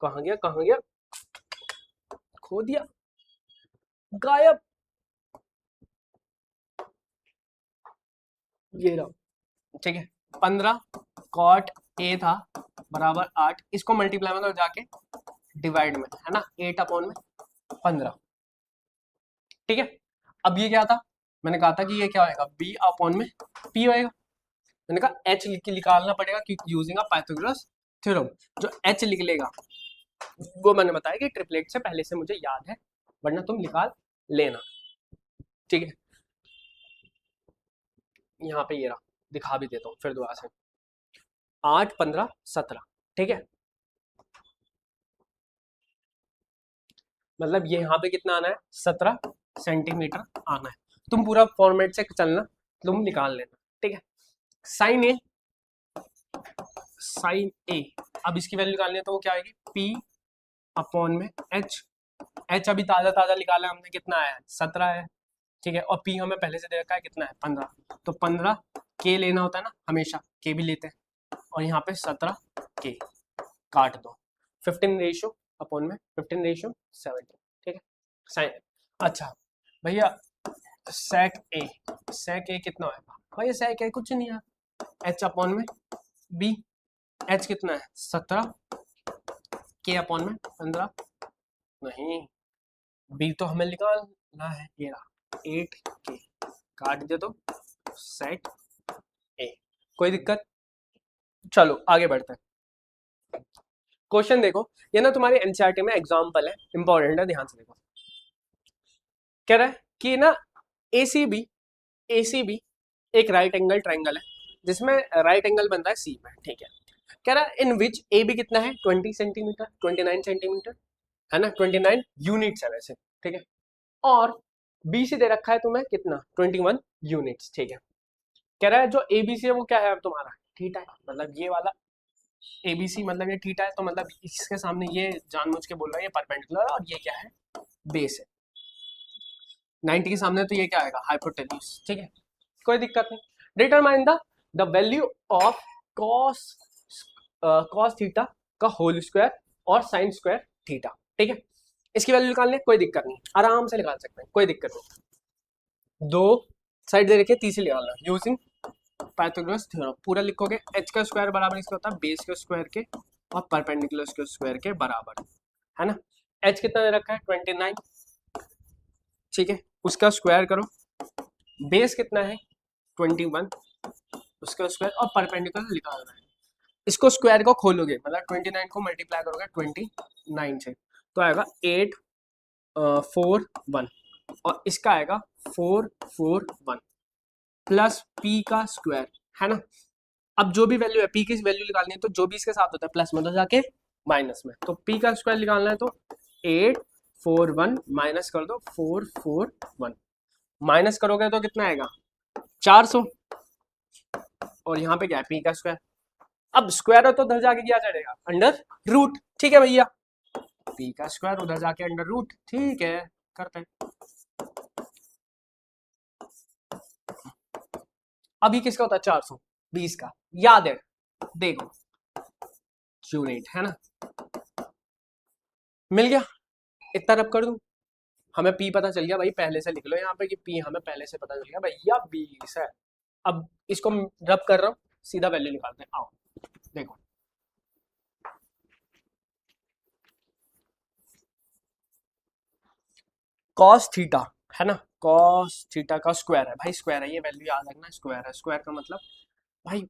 कहाँ गया कहाँ गया, खो दिया, गायब, ये रहा। ठीक है, 15 कॉट ए था बराबर 8, इसको मल्टीप्लाई में जाके डिवाइड में, है ना, 8 अपॉन में 15। ठीक है, अब ये क्या था, मैंने कहा था कि ये क्या होएगा b अपॉन में p होएगा, मैंने कहा h लिख के निकालना पड़ेगा क्योंकि यूजिंग अ पाइथागोरस थ्योरम, जो h लिख लेगा वो मैंने बताया कि ट्रिपलेट से पहले से मुझे याद है, वरना तुम निकाल लेना। ठीक है, यहाँ पे ये रहा, दिखा भी देता हूँ फिर दोबारा से, 8 15 17। ठीक है, मतलब ये यहाँ पे कितना आना है 17 सेंटीमीटर आना है। तुम पूरा फॉर्मेट से चलना, तुम निकाल लेना। ठीक है, साइन ए, अब इसकी वैल्यू निकालनी है तो वो क्या आएगी p अपॉन में h अभी ताजा ताजा निकाला हमने, कितना आया 17 है। ठीक है, और p हमें पहले से दे रखा है कितना है 15, तो 15 k लेना होता है ना, हमेशा k भी लेते हैं, और यहाँ पे 17 k काट दो, 15 रेशियो अपॉन में 15 रेशियो 17। ठीक है, साइन, अच्छा भैया सेक ए कितना होगा भैया, सेक ए कुछ नहीं है, h अपॉन में b, h कितना है 17, k अपॉन में 15, नहीं b तो हमें निकालना है, ये रहा 8k, काट दे तो सेक ए। कोई दिक्कत? चलो आगे बढ़ते हैं। क्वेश्चन देखो, ये ना तुम्हारे एनसीईआरटी में एग्जांपल है, इंपॉर्टेंट है, ध्यान से देखो। कह रहा है कि ना एसीबी एक राइट एंगल ट्राइंगल है जिसमें राइट एंगल बनता है सी में। ठीक है, कह रहा है इन विच ए बी कितना है 20 सेंटीमीटर 29 सेंटीमीटर, है ना, 29 यूनिट्स है वैसे। ठीक है, और बी सी दे रखा है तुम्हें कितना 21 यूनिट्स। ठीक है, कह रहा है जो ए बी सी है वो क्या है अब तुम्हारा थीटा है, मतलब ये वाला एबीसी मतलब ये थीटा है, तो मतलब इसके सामने ये जानबूझ के बोल रहा है ये परपेंडिकुलर है, और ये क्या है बेस है 90 के सामने, तो ये क्या आएगा हाइपोटेन्यूज। ठीक है, कोई दिक्कत नहीं। Determine the value of cos cos theta का होल स्क्वायर और साइन स्क्वायर थीटा। ठीक है, इसकी वैल्यू निकालने कोई दिक्कत नहीं, आराम से निकाल सकते हैं, कोई दिक्कत नहीं। दो साइड दे रखिए, तीसरी निकालना यूजिंग पाइथागोरस थ्योरम, पूरा लिखोगे h का स्क्वायर बराबर इसका होता है बेस के स्क्वायर के और परपेंडिकुलर के स्क्वायर के बराबर, है ना। h कितना दे रखा है 29, ठीक है, उसका स्क्वायर करो, बेस कितना है 21, उसका स्क्वायर और परपेंडिकुलर निकालना है। इसको स्क्वायर को खोलोगे मतलब 29 को मल्टीप्लाई करोगे 29 से, तो आएगा 841 और इसका आएगा 441 प्लस पी का स्क्वायर, है ना। अब जो भी वैल्यू है पी की वैल्यू निकालनी है तो जो भी इसके साथ होता है प्लस में तो जाके माइनस में, तो पी का स्क्वायर निकालना है तो 841 माइनस कर दो 441, माइनस करोगे तो कितना आएगा 400 और यहाँ पे क्या है पी का स्क्वायर। अब स्क्वायर है तो उधर जाके क्या चढ़ेगा अंडर रूट, ठीक है भैया, पी का स्क्वायर उधर जाके अंडर रूट, ठीक है करते हैं। अभी किसका होता है 420 का, याद है देखो यूनिट है ना, मिल गया। इतना रब कर दूं, हमें पी पता चल गया भाई, पहले से लिख लो यहाँ पे कि पी हमें पहले से पता चल गया भैया 20 है। अब इसको रब कर रहा हूँ, सीधा वैल्यू निकालते हैं, आओ देखो कॉस थीटा है ना, कॉस थीटा का स्क्वायर है भाई, स्क्वायर है ये वैल्यू याद रखना, स्क्वायर है, स्क्वायर का मतलब भाई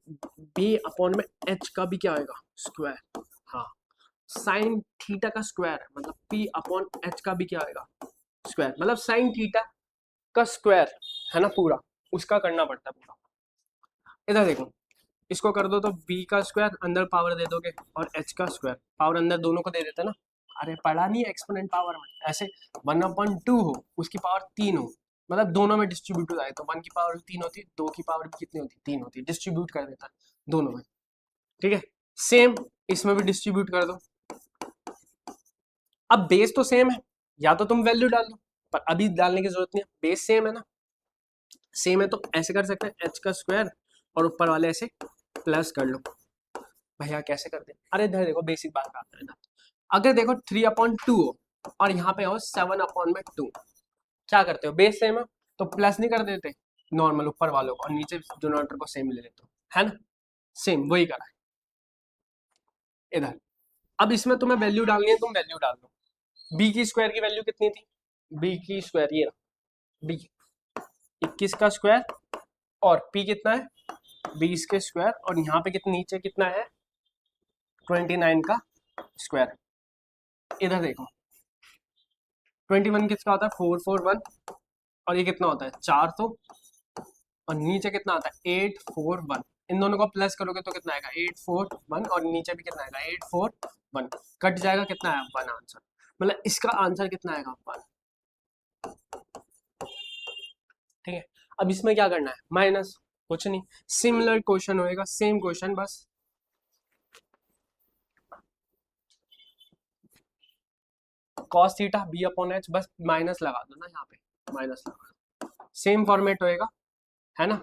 बी अपॉन में एच का भी क्या आएगा स्क्वायर, हाँ साइन थीटा का स्क्वायर है मतलब पी अपॉन एच का भी क्या आएगा स्क्वायर, मतलब साइन थीटा का स्क्वायर है ना पूरा, उसका करना पड़ता है पूरा। इधर देखो इसको कर दो तो b का स्क्वायर अंदर पावर दे दोगे और h का स्क्वायर पावर अंदर दोनों को दे देते ना, अरे पढ़ा नहीं है एक्सपोनेंट पावर में ऐसे 1/2 हो उसकी पावर 3 हो, मतलब दोनों में डिस्ट्रीब्यूट हो जाए तो 1 की पावर 3 होती, 2 की पावर भी कितनी होती 3 होती, डिस्ट्रीब्यूट कर देता है दोनों में, ठीक है। सेम इसमें भी डिस्ट्रीब्यूट कर दो, अब बेस तो सेम है, या तो तुम वैल्यू डाल दो पर अभी डालने की जरूरत नहीं है, बेस सेम है ना, सेम है तो ऐसे कर सकते हैं h का स्क्वायर और ऊपर वाले ऐसे प्लस कर लो। भैया कैसे करते हैं, अरे इधर देखो बेसिक बात करते हैं ना, अगर देखो 3/2 हो और यहाँ पे हो 7/2, क्या करते हो बेस सेम है तो प्लस नहीं कर देते नॉर्मल ऊपर वालों को और नीचे डिनोमिनेटर को सेम ले लेते हो, है ना, सेम वही करा है इधर। अब इसमें तुम्हें वैल्यू डालनी है, तुम वैल्यू डाल दो, बी की स्क्वायर की वैल्यू कितनी थी, बी की स्क्वायर ये बी 21 का स्क्वायर और पी कितना है 20 के स्क्वायर और यहाँ पे कितना नीचे कितना है 29 का स्क्वायर। इधर देखो 21 किसका होता है 441 और ये कितना होता है 400 और नीचे कितना आता है 841, इन दोनों को प्लस करोगे तो कितना आएगा 841 और नीचे भी कितना आएगा 841, कट जाएगा कितना आया 1 आंसर, मतलब इसका आंसर कितना आएगा 1, ठीक है। अब इसमें क्या करना है माइनस, कुछ नहीं, सिमिलर क्वेश्चन होएगा सेम क्वेश्चन बस cos theta b upon H, बस माइनस लगा दो ना यहाँ पे, माइनस लगा दो, सेम फॉर्मेट होएगा है ना,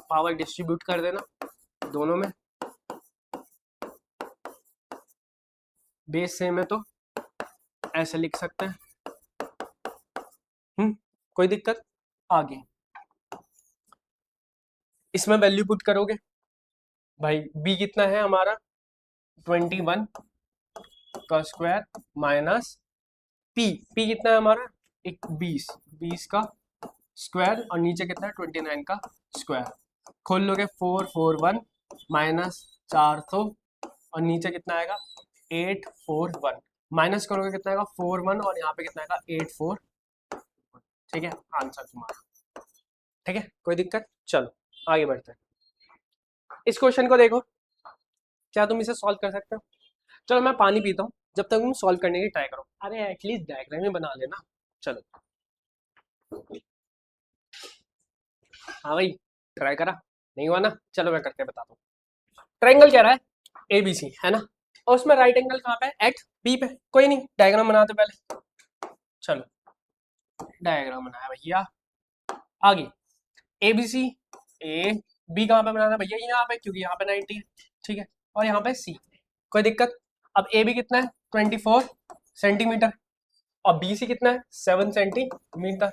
पावर डिस्ट्रीब्यूट कर देना दोनों में, बेस सेम है तो ऐसे लिख सकते हैं, कोई दिक्कत। आगे इसमें वैल्यू पुट करोगे भाई, b कितना है हमारा 21 का स्क्वायर माइनस p कितना है हमारा 20 का स्क्वायर और नीचे कितना है 29 का स्क्वायर, खोल लोगे 441 माइनस 400 और नीचे कितना आएगा 841, माइनस करोगे कितना आएगा 41 और यहाँ पे कितना आएगा 84, ठीक है आंसर तुम्हारा, ठीक है कोई दिक्कत। चलो आगे बढ़ते हैं, इस क्वेश्चन को देखो, क्या तुम इसे सॉल्व कर सकते हो, चलो मैं पानी पीता हूँ जब तक तुम सॉल्व करने की ट्राई करो, अरे एटलीस्ट डायग्राम ही बना लेना। चलो हाँ भाई ट्राई करा नहीं हुआ ना, चलो मैं करके बताता हूँ। ट्रायंगल कह रहा है एबीसी है ना, और उसमें राइट एंगल कहाँ पे है एट बी पे, कोई नहीं डायग्राम बनाते पहले, चलो डायग्राम बनाया भैया। आगे एबीसी ए बी कहाँ पे बनाना भैया यहाँ पे, क्योंकि यहाँ पे 90 है, ठीक है, और यहाँ पे सी, कोई दिक्कत। अब ए बी कितना है 24 सेंटीमीटर और बी सी कितना है 7 सेंटीमीटर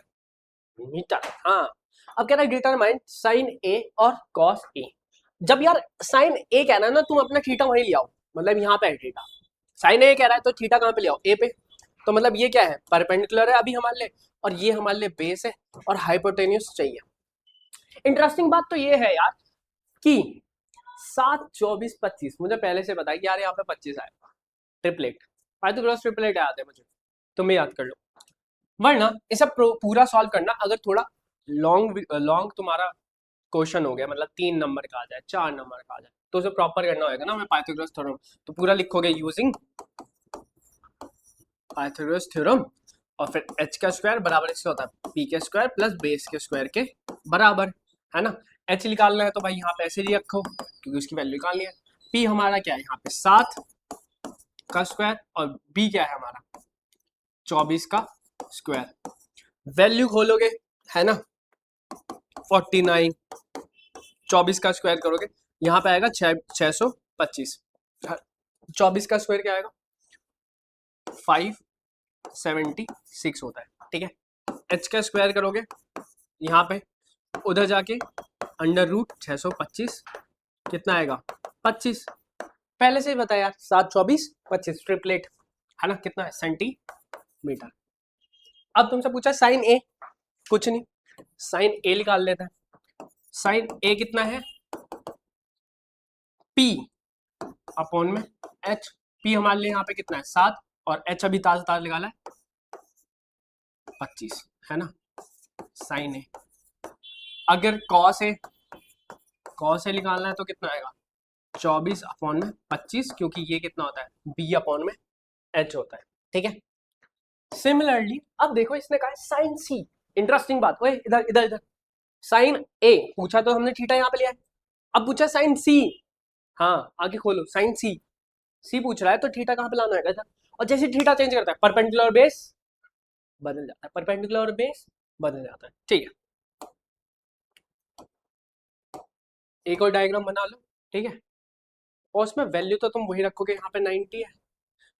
मीटर, हाँ। अब कह रहा है डिटरमाइन साइन ए और कॉस ए, जब यार साइन ए कह रहा है ना तुम अपना थीटा वहीं ले आओ, मतलब यहाँ पे है थीटा, साइन ए कह रहा है तो थीटा कहाँ पे ले आओ ए पे, तो मतलब ये क्या है, परपेंडिकुलर है अभी हमारे लिए, और ये हमारे लिए बेस है, और हाइपोटेन्यूस चाहिए। इंटरेस्टिंग बात तो ये है यार कि 7, 24, 25 मुझे पहले से पता है कि यार यहाँ पे 25 आएगा, ट्रिपलेट, पाइथागोरस ट्रिपलेट याद है मुझे, तुम भी याद कर लो। वरना इसे पूरा सॉल्व करना अगर थोड़ा लॉन्ग लॉन्ग तुम्हारा क्वेश्चन हो गया, मतलब 3 नंबर का आ जाए, 4 नंबर का आ जाए, तो उसे प्रॉपर करना होगा ना मैं पाइथागोरस थ्योरम, तो पूरा लिखोगे यूजिंग पाइथागोरस थ्योरम, और फिर h का स्क्वायर बराबर इससे होता है p के स्क्वायर प्लस बेस के स्क्वायर के बराबर, है ना। h निकालना है तो भाई यहाँ पे ऐसे ही रखो क्योंकि उसकी वैल्यू निकालनी है। p हमारा क्या है यहाँ पे 7 का स्क्वायर, और b क्या है हमारा 24 का स्क्वायर, वैल्यू खोलोगे है ना 49, 24 का स्क्वायर करोगे यहाँ पे आएगा 625, 24 का स्क्वायर क्या आएगा 576 होता है, ठीक है। h का स्क्वायर करोगे यहाँ पे उधर जाके अंडर रूट 625 कितना आएगा 25, पहले से ही बताया यार 7, 24, 25 ट्रिपलेट, है ना, कितना है सेंटीमीटर। अब तुमसे पूछा साइन ए, कुछ नहीं, साइन ए निकाल लेते हैं। साइन ए कितना है p अपॉन में h, p हमारे लिए यहाँ पे कितना है 7, और h अभी ताजा ताजा निकाला है 25, है ना, साइन ए। अगर कॉस ए, कॉस ए निकालना है तो कितना आएगा 24 अपॉन में 25, क्योंकि ये कितना होता है b अपॉन में h होता है, ठीक है। सिमिलरली अब देखो इसने कहा साइन सी, इंटरेस्टिंग बात, ओए इधर इधर इधर, साइन ए पूछा तो हमने थीटा यहाँ पे लिया है, अब पूछा साइन सी, हाँ आगे खोलो, साइन सी, सी पूछ रहा है तो थीटा कहाँ पे लाना है इधर, और जैसे थीटा चेंज करता है परपेंडिकुलर बेस बदल जाता है, परपेंडिकुलर बेस बदल जाता है, ठीक है। एक और डायग्राम बना लो, ठीक है, और उसमें वैल्यू तो तुम वही रखोगे, यहाँ पे 90 है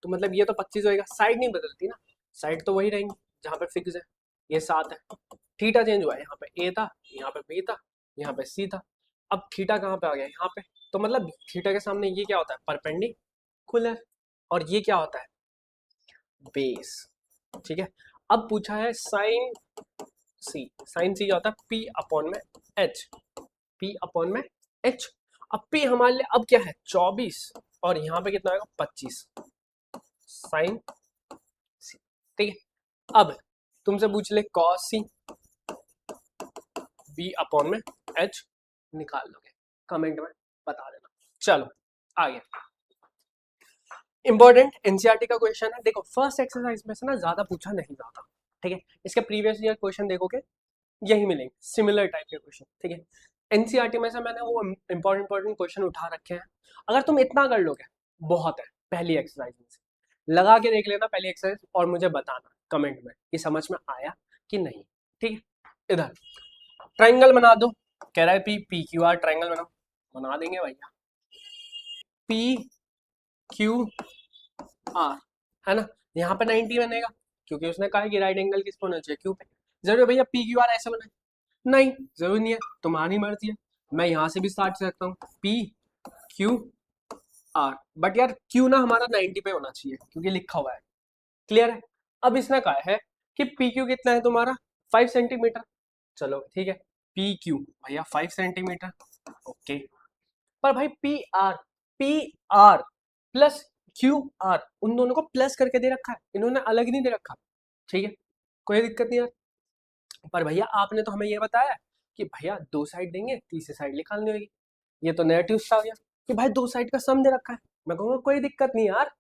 तो मतलब ये तो 25 होएगा, साइड नहीं बदलती ना, साइड तो वही रहेंगी जहाँ पे फिक्स है, ये 7 है, थीटा चेंज हुआ है, यहाँ पे ए था, यहाँ पे बी था, यहाँ पे सी था, अब थीटा कहाँ पे आ गया यहाँ पे, तो मतलब थीटा के सामने ये क्या होता है परपेंडिकुलर, और ये क्या होता है बेस, ठीक है। अब पूछा है साइन सी, साइन सी क्या होता है पी अपॉन में एच, पी अपॉन में एच, अब पी हमारे लिए अब क्या है 24, और यहाँ पे कितना आएगा 25 साइन सी, ठीक है। अब तुमसे पूछ ले कॉस सी, बी अपॉन में एच निकाल लोगे, कमेंट में बता देना। चलो आगे, इंपॉर्टेंट एनसीईआरटी का क्वेश्चन है, देखो फर्स्ट एक्सरसाइज में से ना ज्यादा पूछा नहीं जाता, ठीक है, इसके प्रीवियस ईयर क्वेश्चन देखोगे यही मिलेंगे सिमिलर टाइप के क्वेश्चन, ठीक है। एनसीईआरटी में से मैंने वो इंपॉर्टेंट क्वेश्चन उठा रखे हैं, अगर तुम इतना कर लोगे बहुत है, पहली एक्सरसाइज में से लगा के देख लेना पहली एक्सरसाइज, और मुझे बताना कमेंट में कि समझ में आया कि नहीं, ठीक है। इधर ट्राइंगल बना दो, कह रहा है P P Q R triangle बनाओ, बना देंगे भैया, पी क्यू आर, है ना, यहाँ पे 90 बनेगा क्योंकि उसने कहा कि राइट एंगल किस पर होना चाहिए क्यू पे, जरूरी भैया पी क्यू आर ऐसे बनाए, नहीं जरूरी नहीं है, तुम्हारी मर्जी है, मैं यहाँ से भी स्टार्ट कर सकता हूँ पी क्यू आर, बट यार क्यू ना हमारा 90 पे होना चाहिए क्योंकि लिखा हुआ है, क्लियर है। अब इसने कहा है कि पी क्यू कितना है तुम्हारा 5 सेंटीमीटर, चलो ठीक है पी क्यू भैया 5 सेंटीमीटर, ओके, पर भाई P R plus Q R उन दोनों को प्लस करके दे रखा है, इन्होंने अलग नहीं दे रखा, ठीक है, कोई दिक्कत नहीं यार, पर भैया आपने तो हमें ये बताया कि भैया 2 साइड देंगे तीसरी साइड निकालनी होगी, ये तो नया ट्विस्ट आ गया कि भाई 2 साइड का सम दे रखा है, मैं कहूँगा कोई दिक्कत नहीं यार,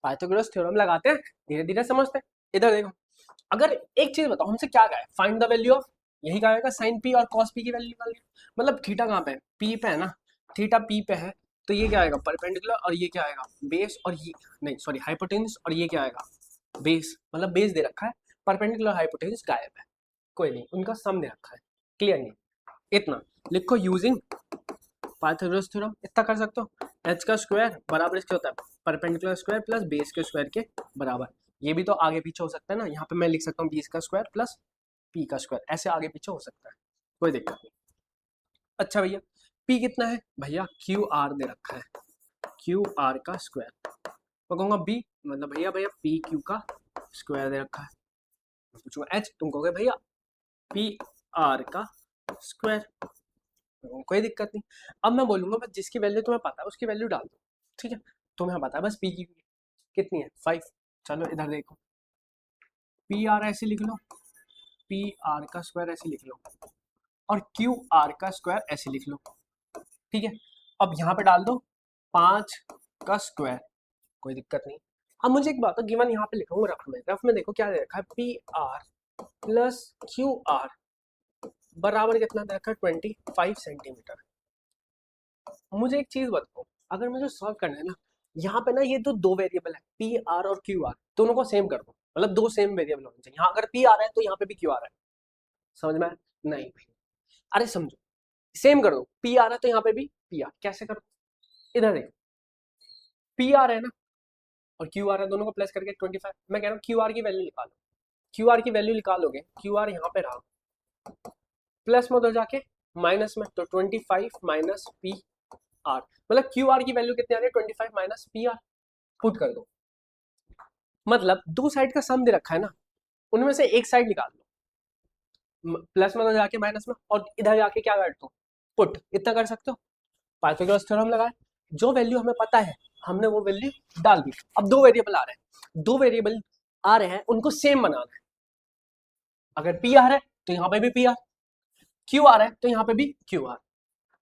पाइथागोरस थ्योरम लगाते हैं धीरे धीरे समझते हैं। इधर देखो, अगर एक चीज बताओ हमसे क्या कहा है फाइंड द वैल्यू ऑफ, यही कहा साइन पी और कॉस पी की वैल्यू निकालनी, मतलब थीटा कहाँ पे है पी पे है ना, थीटा पी पे है तो ये क्या आएगा परपेंडिकुलर, और ये क्या आएगा बेस, और ये नहीं सॉरी हाइपोटेन्यूस, और ये क्या आएगा बेस, मतलब बेस दे रखा है, परपेंडिकुलर हाइपोटेन्यूस गायब है, कोई नहीं उनका सम दे रखा है, क्लियर नहीं, इतना लिखो यूजिंग पाइथागोरस थ्योरम, इतना कर सकते हो, h का स्क्वायर बराबर इसके होता है परपेंडिकुलर स्क्वायर प्लस बेस के स्क्वायर के बराबर, ये भी तो आगे पीछे हो सकता है ना, यहाँ पे मैं लिख सकता हूँ बीस का स्क्वायर प्लस पी का स्क्वायर, ऐसे आगे पीछे हो सकता है, कोई दिक्कत नहीं। अच्छा भैया पी कितना है भैया क्यू आर दे रखा है, क्यू आर का स्क्वायर, मैं कहूँगा बी मतलब भैया भैया पी क्यू का स्क्वायर दे रखा है, मैं पूछूंगा h, तुम कहोगे भैया पी आर का स्क्वायर, कोई दिक्कत नहीं। अब मैं बोलूंगा बस जिसकी वैल्यू तुम्हें पता है उसकी वैल्यू डाल दो, ठीक है, तुम्हें पता है बस पी की कितनी है 5, चलो इधर देखो पी आर ऐसे लिख लो, पी आर का स्क्वायर ऐसे लिख लो, और क्यू आर का स्क्वायर ऐसे लिख लो, ठीक है। अब यहाँ पे डाल दो 5 का स्क्वायर, कोई दिक्कत नहीं। अब मुझे एक बात है, गिवन यहाँ पे लिखा हूँ रफ में देखो क्या दे रखा है, P R plus Q R बराबर कितना दे रखा है 25 सेंटीमीटर। मुझे एक चीज बताओ, अगर मुझे सॉल्व करना है ना, यहाँ पे ना ये दो वेरिएबल है पी आर और क्यू आर, दोनों को सेम कर दो, मतलब दो सेम वेरिएबल होने चाहिए। यहाँ अगर पी आ रहा है तो यहाँ पे भी क्यू आ रहा है, समझ में आया? नहीं भाई, अरे समझो, सेम कर दो, पी आ रहा है तो यहाँ पे भी पी आर, कैसे करो, इधर देखो पी आर है ना और क्यू आर है, दोनों को प्लस करके 25, मैं कह रहा हूँ क्यू आर की वैल्यू निकालो, क्यू आर की वैल्यू निकालोगे, क्यू आर यहाँ पे रहा, प्लस में उधर जाके माइनस में, तो 25 माइनस पी आर, मतलब क्यू आर की वैल्यू कितनी आ रही है 25 माइनस पी आर, पुट कर दो। मतलब दो साइड का सम दे रखा है ना, उनमें से एक साइड निकाल लो, प्लस में उधर जाके माइनस में, और इधर जाके क्या कर दो पुट, इतना कर सकते हो। पाइथागोरस थ्योरम लगाए, जो वैल्यू हमें पता है हमने वो वैल्यू डाल दी। अब दो वेरिएबल आ रहे हैं, दो वेरिएबल आ रहे हैं उनको सेम बनाना है, अगर पी आर है तो यहाँ पे भी पी आर, क्यू आर है तो यहाँ पे भी क्यू आर।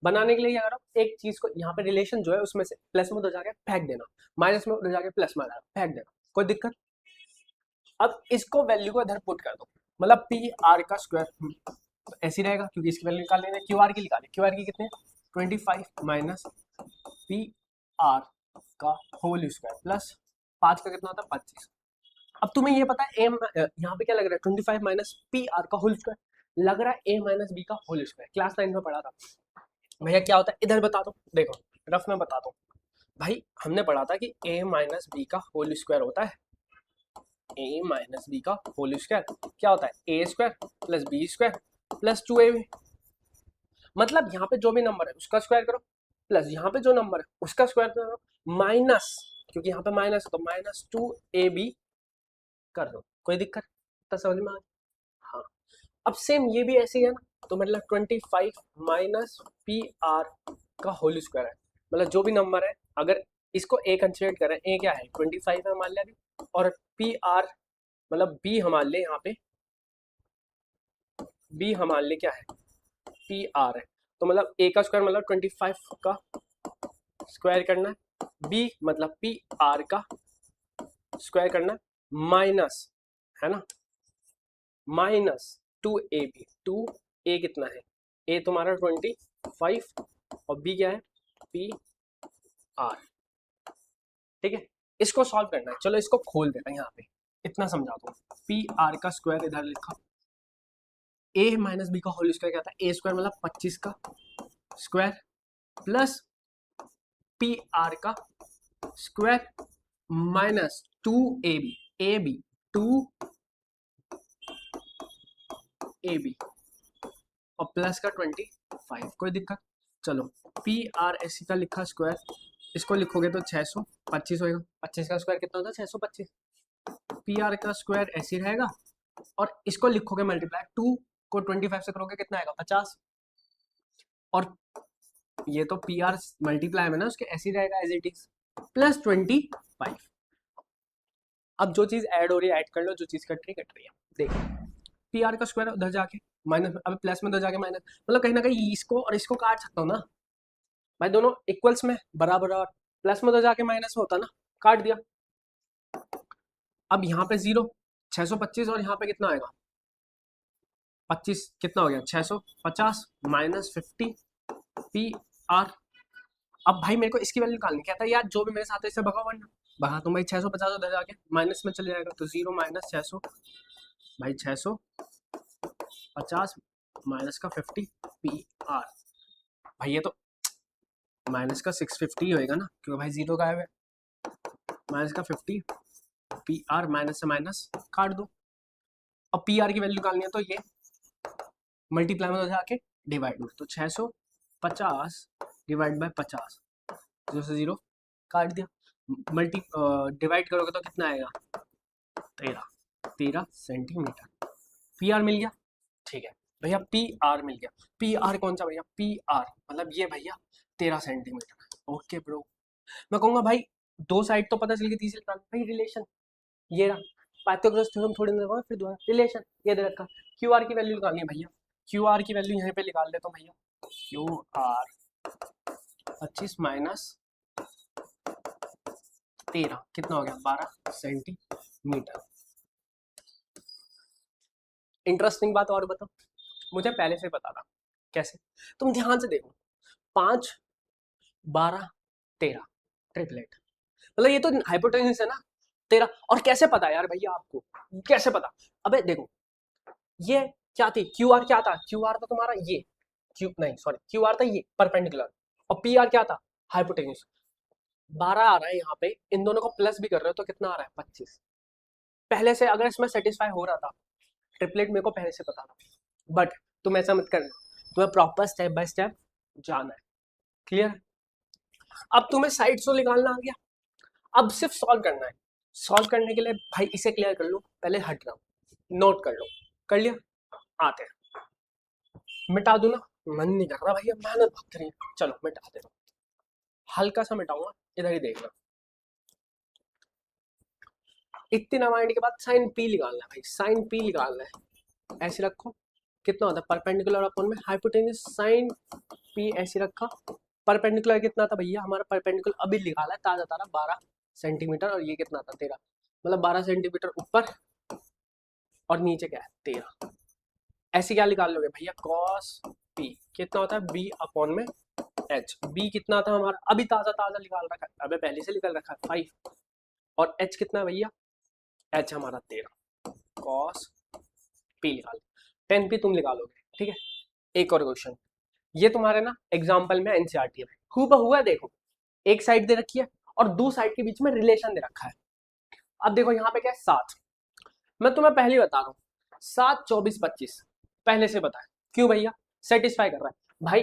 बनाने के लिए क्या करो, एक चीज को यहाँ पे रिलेशन जो है उसमें से प्लस में उधर जाके फेंक देना, माइनस में उधर जाके प्लस में फेंक देना, कोई दिक्कत। अब इसको वैल्यू को इधर पुट कर दो, मतलब पी आर का स्क्वायर ऐसे रहेगा, क्योंकि इसकी वैल्यू निकाल लेना, क्यू आर की निकाले, क्यू आर की कितने 25 माइनस पी आर का होल स्क्वायर प्लस 5 का कितना होता है 25। अब तुम्हें ये पता है एम यहाँ पे क्या लग रहा है 25 माइनस पी आर का होल स्क्वायर, लग रहा है ए माइनस बी का होल स्क्वायर, क्लास 9 में पढ़ा था भैया क्या होता है, इधर बता दो, देखो रफ में बता दो भाई, हमने पढ़ा था कि a माइनस बी का होल स्क्वायर होता है, a माइनस बी का होल स्क्वायर क्या होता है a square plus B square plus 2ab, मतलब यहाँ पे जो भी नंबर है उसका स्क्वायर करो, प्लस यहाँ पे जो नंबर है उसका स्क्वायर करो, माइनस, क्योंकि यहाँ पे माइनस है तो माइनस 2ab कर दो, कोई दिक्कत तो समझ में आ गया? हाँ, अब सेम ये भी ऐसे ही है ना, तो मतलब 25 माइनस पी आर का होल स्क्वायर है, मतलब जो भी नंबर है अगर इसको ए कंसिडर करें, ए क्या है 25 है मान लिया, और पी आर मतलब बी हम मान ले, यहाँ पे बी हम मान ले क्या है पी आर है, तो मतलब ए का स्क्वायर मतलब 25 का स्क्वायर करना है, बी मतलब पी आर का स्क्वायर करना है, माइनस है ना, माइनस 2ab, 2a कितना है a तुम्हारा 25 और b क्या है पी आर, ठीक है। इसको सॉल्व करना है, चलो इसको खोल देना है, यहाँ पे इतना समझा दो, पी आर का स्क्वायर इधर लिखा, a माइनस बी का होल स्क्वायर क्या था a स्क्वायर मतलब 25 का स्क्वायर प्लस पी आर का square minus 2ab, ab 2ab और प्लस का 25, कोई दिक्कत। चलो पी आर एस का लिखा स्क्वायर, इसको लिखोगे तो 625 होएगा, 25 का स्क्वायर कितना होता है 625, पी आर का स्क्वायर ऐसे ही रहेगा, और इसको लिखोगे मल्टीप्लाई, 2 को 25 से करोगे कितना आएगा 50, और ये तो पी आर मल्टीप्लाई में ना उसके ऐसे ही रहेगा एज इट इज प्लस 25। अब जो चीज ऐड हो रही है ऐड कर लो, जो चीज कट रही है देखो, पी आर का स्क्वायर उधर जाके माइनस, अब प्लस में उधर जाके माइनस, मतलब कहीं ना कहीं इसको और इसको काट सकता हूँ ना भाई, दोनों इक्वल्स में बराबर, और प्लस में उधर जाके माइनस में होता ना, काट दिया। अब यहाँ पे 0 625 और यहाँ पे कितना आएगा 25, कितना हो गया 650 माइनस 50 पी आर। अब भाई मेरे को इसकी वैल्यू निकालनी, क्या था यार जो भी मेरे साथ है इससे भगा वरना भगा, तो भाई 650 उधर जाके माइनस में चले जाएगा, तो 0 माइनस 600 भाई 650 माइनस का 50 पी आर, भाई ये तो माइनस का 650 होएगा ना, क्योंकि भाई 0 गायब है, माइनस का 50 पी आर माइनस से माइनस काट दो। अब पी आर की वैल्यू निकालनी है तो ये मल्टीप्लाई में जाके डिवाइड में, तो 650 डिवाइड बाय 50, 0 से 0 काट दिया, मल्टी डिवाइड करोगे तो कितना आएगा 13, 13 सेंटीमीटर। पी आर मिल गया, ठीक है भैया, पी आर मिल गया। पी आर कौन सा भैया, पी आर मतलब ये भैया 13 सेंटीमीटर। ओके ब्रो, मैं कहूँगा भाई दो साइड तो पता चल गई, तीसरी निकाल भाई रिलेशन। ये रहा पाइथागोरस थ्योरम, थोड़ी देर बाद फिर दोबारा रिलेशन ये दे रखा। क्यू आर की वैल्यू निकालनी है भैया, क्यू आर की वैल्यू यहाँ पे निकाल देता हूँ भैया। क्यू आर 25 माइनस 13 कितना हो गया, 12 सेंटीमीटर। इंटरेस्टिंग बात और बताओ, मुझे पहले से पता था। कैसे, तुम ध्यान से देखो, 5 12 13 ट्रिपलेट, मतलब ये तो हाइपोटेन्यूस है ना 13। और कैसे पता यार भैया आपको, कैसे पता? अबे देखो, ये क्या थी, क्यू आर क्या था, क्यू आर था तुम्हारा ये, क्यू नहीं सॉरी, क्यू आर था ये परपेंडिकुलर, और पी आर क्या था, हाइपोटेन्यूस। 12 आ रहा है यहाँ पे, इन दोनों को प्लस भी कर रहे हो तो कितना आ रहा है, 25। पहले से अगर इसमें सेटिस्फाई हो रहा था, ट्रिपलेट मेरे को पहले से पता था। बट तुम ऐसा मत करना, तुम्हें प्रॉपर स्टेप बाय स्टेप जाना है। क्लियर? अब तुम्हें साइड से निकालना आ गया, अब सिर्फ सॉल्व करना है। सॉल्व करने के लिए भाई इसे क्लियर कर लो, पहले हट रहा हूँ, नोट कर लो। कर लिया? आते हैं, मिटा दूं ना, मन नहीं कर रहा भैया, मेहनत बहुत करी, चलो मिटा दे, हल्का सा मिटाऊंगा, इधर ही देखना। इतनी नवाइंड के बाद साइन पी निकालना है भाई, साइन पी निकालना है। ऐसे रखो, कितना होता है परपेंडिकुलर अपॉन में हाइपोटेन्यूस, साइन पी ऐसे रखा। परपेंडिकुलर कितना था भैया हमारा, परपेंडिकुलर अभी निकाला है ताजा ताजा 12 सेंटीमीटर, और ये कितना था 13, मतलब 12 सेंटीमीटर ऊपर और नीचे क्या है 13। ऐसे क्या निकाल लोगे भैया, कॉस पी कितना होता है बी अपॉन में एच। बी कितना था हमारा, अभी ताजा ताजा निकाल रखा है, अबे पहले से निकल रखा है 5, और एच कितना है भैया, एच हमारा 13, कॉस पी निकाल, 10 पी तुम निकालोगे, ठीक है। एक और क्वेश्चन, ये तुम्हारे ना एग्जाम्पल में एनसीईआरटी में हूबहू है, देखो एक साइड दे रखी है और दो साइड के बीच में रिलेशन दे रखा है। अब देखो यहाँ पे क्या है 7, मैं तुम्हें पहले ही बता रहा हूँ 7 24 25 पहले से पता है। क्यों भैया, सेटिस्फाई कर रहा है भाई।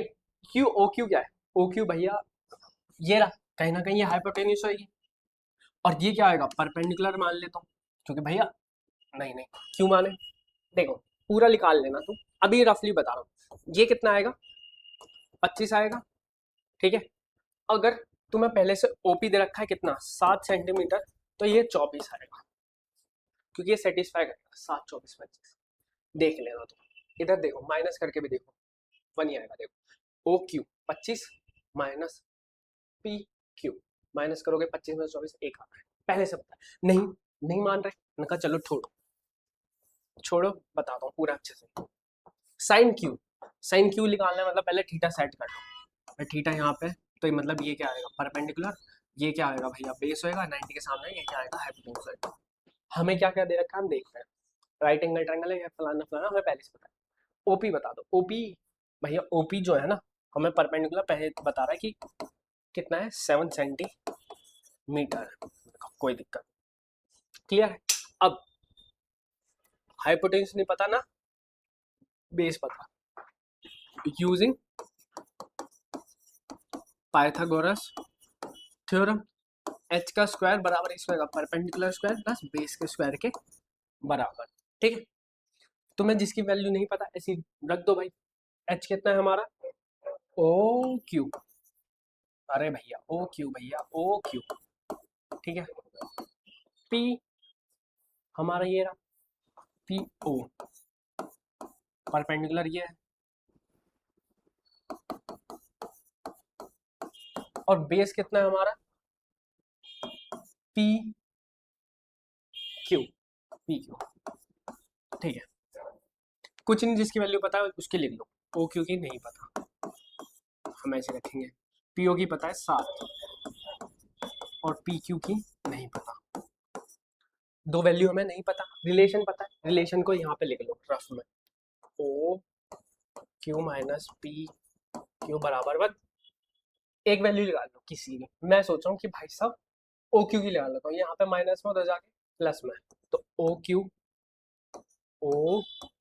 क्यू ओ क्यू क्या है, ओ क्यू भैया ये रहा, कहीं ना कहीं ये हाइपोटेन्यूस होगी, और ये क्या आएगा परपेंडिकुलर मान लेता हूँ, क्योंकि भैया नहीं नहीं क्यों माने, देखो पूरा निकाल लेना तुम, अभी रफली बता रहा हूँ। ये कितना आएगा 25 आएगा, ठीक है। अगर तुम्हें पहले से ओपी दे रखा है कितना 7 सेंटीमीटर, तो ये 24 आएगा, क्योंकि ये सेटिस्फाई करेगा 7 24 25। देख लेना तुम, इधर देखो माइनस करके भी देखो, 1 ही आएगा। देखो O Q 25 minus P Q, minus करोगे 25 में 24 1 आता है, पहले से पता है। नहीं नहीं मान रहे, मैंने कहा चलो छोड़ो छोड़ो, बताता हूँ पूरा अच्छे से। साइन क्यू, साइन क्यू निकालना है, मतलब पहले थीटा सेट कर लो, थीटा यहाँ पे, तो मतलब ये क्या आएगा परपेंडिकुलर, ये क्या आएगा भैया बेस होएगा 90 के सामने, ये क्या आएगा हाइपोटेन्यूस होएगा। हमें क्या क्या दे रखा है हम देख रहे हैं, राइट एंगल ट्रायंगल है, फलाना फलाना, हमें पहले से पता है। ओपी बता दो, ओपी भैया ओपी जो है ना, हमें परपेंडिकुलर पहले बता रहा है कि कितना है 7 सेंटीमीटर, कोई दिक्कत। क्लियर है? अब हाइपोटेन्यूस नहीं पता ना, बेस पता, यूजिंग पाइथागोरस थ्योरम, एच का स्क्वायर बराबर इस होगा परपेंडिकुलर स्क्वायर प्लस बेस के स्क्वायर के बराबर, ठीक है। तुम्हें जिसकी वैल्यू नहीं पता ऐसी रख दो भाई। एच कितना है हमारा, ओ क्यू, अरे भैया ओ क्यू भैया ओ क्यू, ठीक है। पी हमारा ये रहा, पी ओ परपेंडिकुलर ये है, और बेस कितना है हमारा पी क्यू, पी क्यू, ठीक है। कुछ नहीं, जिसकी वैल्यू पता है उसकी लिख लो, ओ क्यू की नहीं पता, हम ऐसे रखेंगे। पी ओ की पता है 7 और पी क्यू की नहीं पता, दो वैल्यू हमें नहीं पता, रिलेशन पता है, रिलेशन को यहाँ पे लिख लो रफ में, O Q minus P Q बराबर 1, एक वैल्यू लगा लो किसी भी, मैं सोच रहा हूँ कि भाई साहब ओ क्यू की लगा लेता हूँ, यहाँ पे माइनस में उधर जाके प्लस में, तो ओ क्यू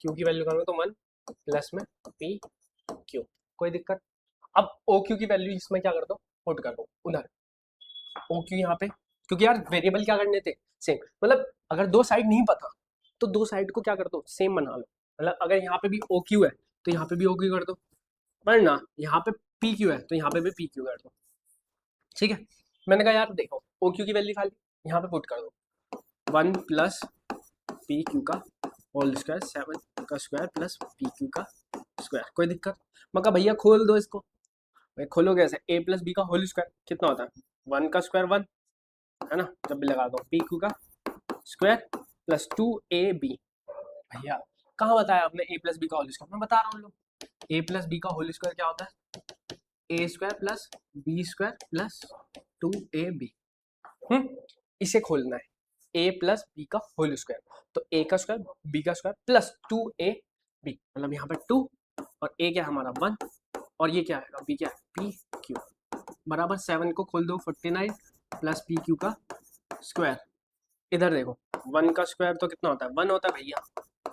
की वैल्यू करूँगा तो 1 प्लस में पी क्यू, कोई दिक्कत। अब ओ क्यू की वैल्यू इसमें क्या कर दो, पुट कर दो उधर, ओ क्यू यहाँ पे, क्योंकि यार वेरिएबल क्या करने थे सेम, मतलब अगर दो साइड नहीं पता तो दो साइड को क्या कर दो, सेम बना लो। मतलब अगर यहाँ पे भी ओ क्यू है तो यहाँ पे भी ओ क्यू कर दो, वरना यहाँ पे पी क्यू है तो यहाँ पे भी पी क्यू कर दो। ठीक है, मैंने कहा यार देखो ओ क्यू की वैल्यू खाली यहाँ पे पुट कर दो, 1 प्लस पी क्यू का होल स्क्वायर, 7 का स्क्वायर प्लस पी क्यू का स्क्वायर। कोई दिक्कत? मैं कहा भैया खोल दो इसको। भाई खोलो कैसे, ए प्लस बी का होल स्क्वायर कितना होता है, 1 का स्क्वायर 1 है ना, जब भी लगा दो पी क्यू का स्क्वायर प्लस 2ab। भैया कहाँ बताया आपने ए प्लस बी का होल स्क्वायर, मैं बता रहा हूँ लोग, ए प्लस बी का होल स्क्वायर क्या होता है, A square plus B square plus 2ab। इसे खोलना है ए प्लस बी का होल स्क्वायर, तो ए का स्क्वायर बी का स्क्वायर प्लस 2ab, मतलब यहाँ पे 2 और ए क्या हमारा 1 और ये क्या है बी क्या है पी क्यू बराबर 7 को खोल दो 49 प्लस पी क्यू का स्क्वायर। इधर देखो 1 का स्क्वायर तो कितना होता है 1 होता है भैया,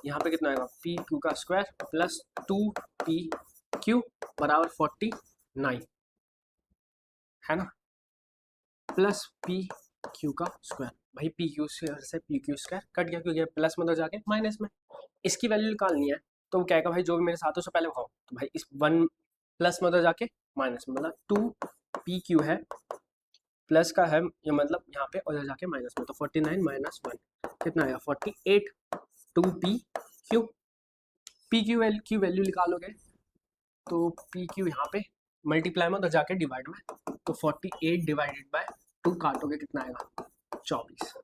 यहाँ पे कितना आएगा पी क्यू का स्क्वायर प्लस 2p क्यू बराबर 49 है ना, प्लस पी क्यू का स्क्वायर। भाई पी क्यू से पी क्यू स्क्वायर कट गया क्योंकि प्लस में तो जाके माइनस में, इसकी वैल्यू निकालनी है तो वो कहेगा भाई जो भी मेरे साथ उससे पहले उठाओ, तो भाई इस 1 प्लस में तो जाके माइनस में, मतलब 2p क्यू है प्लस का है ये मतलब यहाँ पे उधर जाके माइनस में, तो 49 माइनस 1 कितना आएगा 48 2p क्यू। पी क्यू की वैल्यू निकालोगे तो पी क्यू यहाँ पे मल्टीप्लाई में उधर जाके डिवाइड में, तो 48 डिवाइडेड बाय 2 काटोगे कितना आएगा 24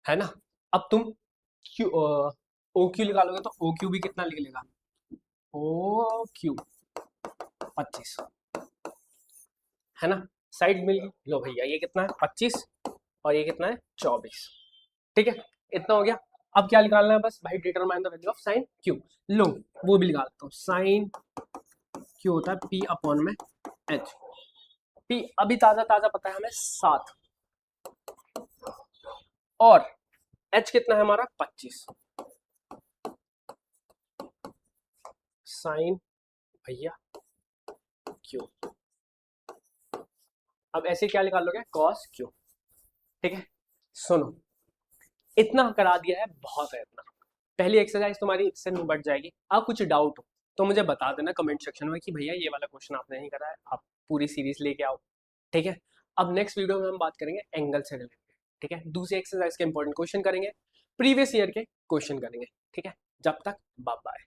है ना। अब तुम क्यू ओ क्यू निकालोगे तो ओ क्यू भी कितना लिख लेगा ओ क्यू 25 है ना, साइड मिल गई। लो भैया ये कितना है 25 और ये कितना है 24। ठीक है इतना हो गया। अब क्या निकालना है बस भाई, determine the value of sine Q. लो वो भी निकालता हूँ, साइन क्यू होता है पी अपॉन में एच। पी अभी ताजा ताजा पता है हमें 7 और एच कितना है हमारा 25। साइन भैया क्यू, अब ऐसे क्या निकाल लोगे कॉस क्यू। ठीक है सुनो इतना करा दिया है बहुत है इतना, पहली एक्सरसाइज तुम्हारी इससे निबट जाएगी। अब कुछ डाउट हो तो मुझे बता देना कमेंट सेक्शन में कि भैया ये वाला क्वेश्चन आपने नहीं करा है, आप पूरी सीरीज लेके आओ। ठीक है अब नेक्स्ट वीडियो में हम बात करेंगे एंगल से रिलेटेड। ठीक है दूसरी एक्सरसाइज के इंपॉर्टेंट क्वेश्चन करेंगे, प्रीवियस ईयर के क्वेश्चन करेंगे। ठीक है जब तक बाय बाय।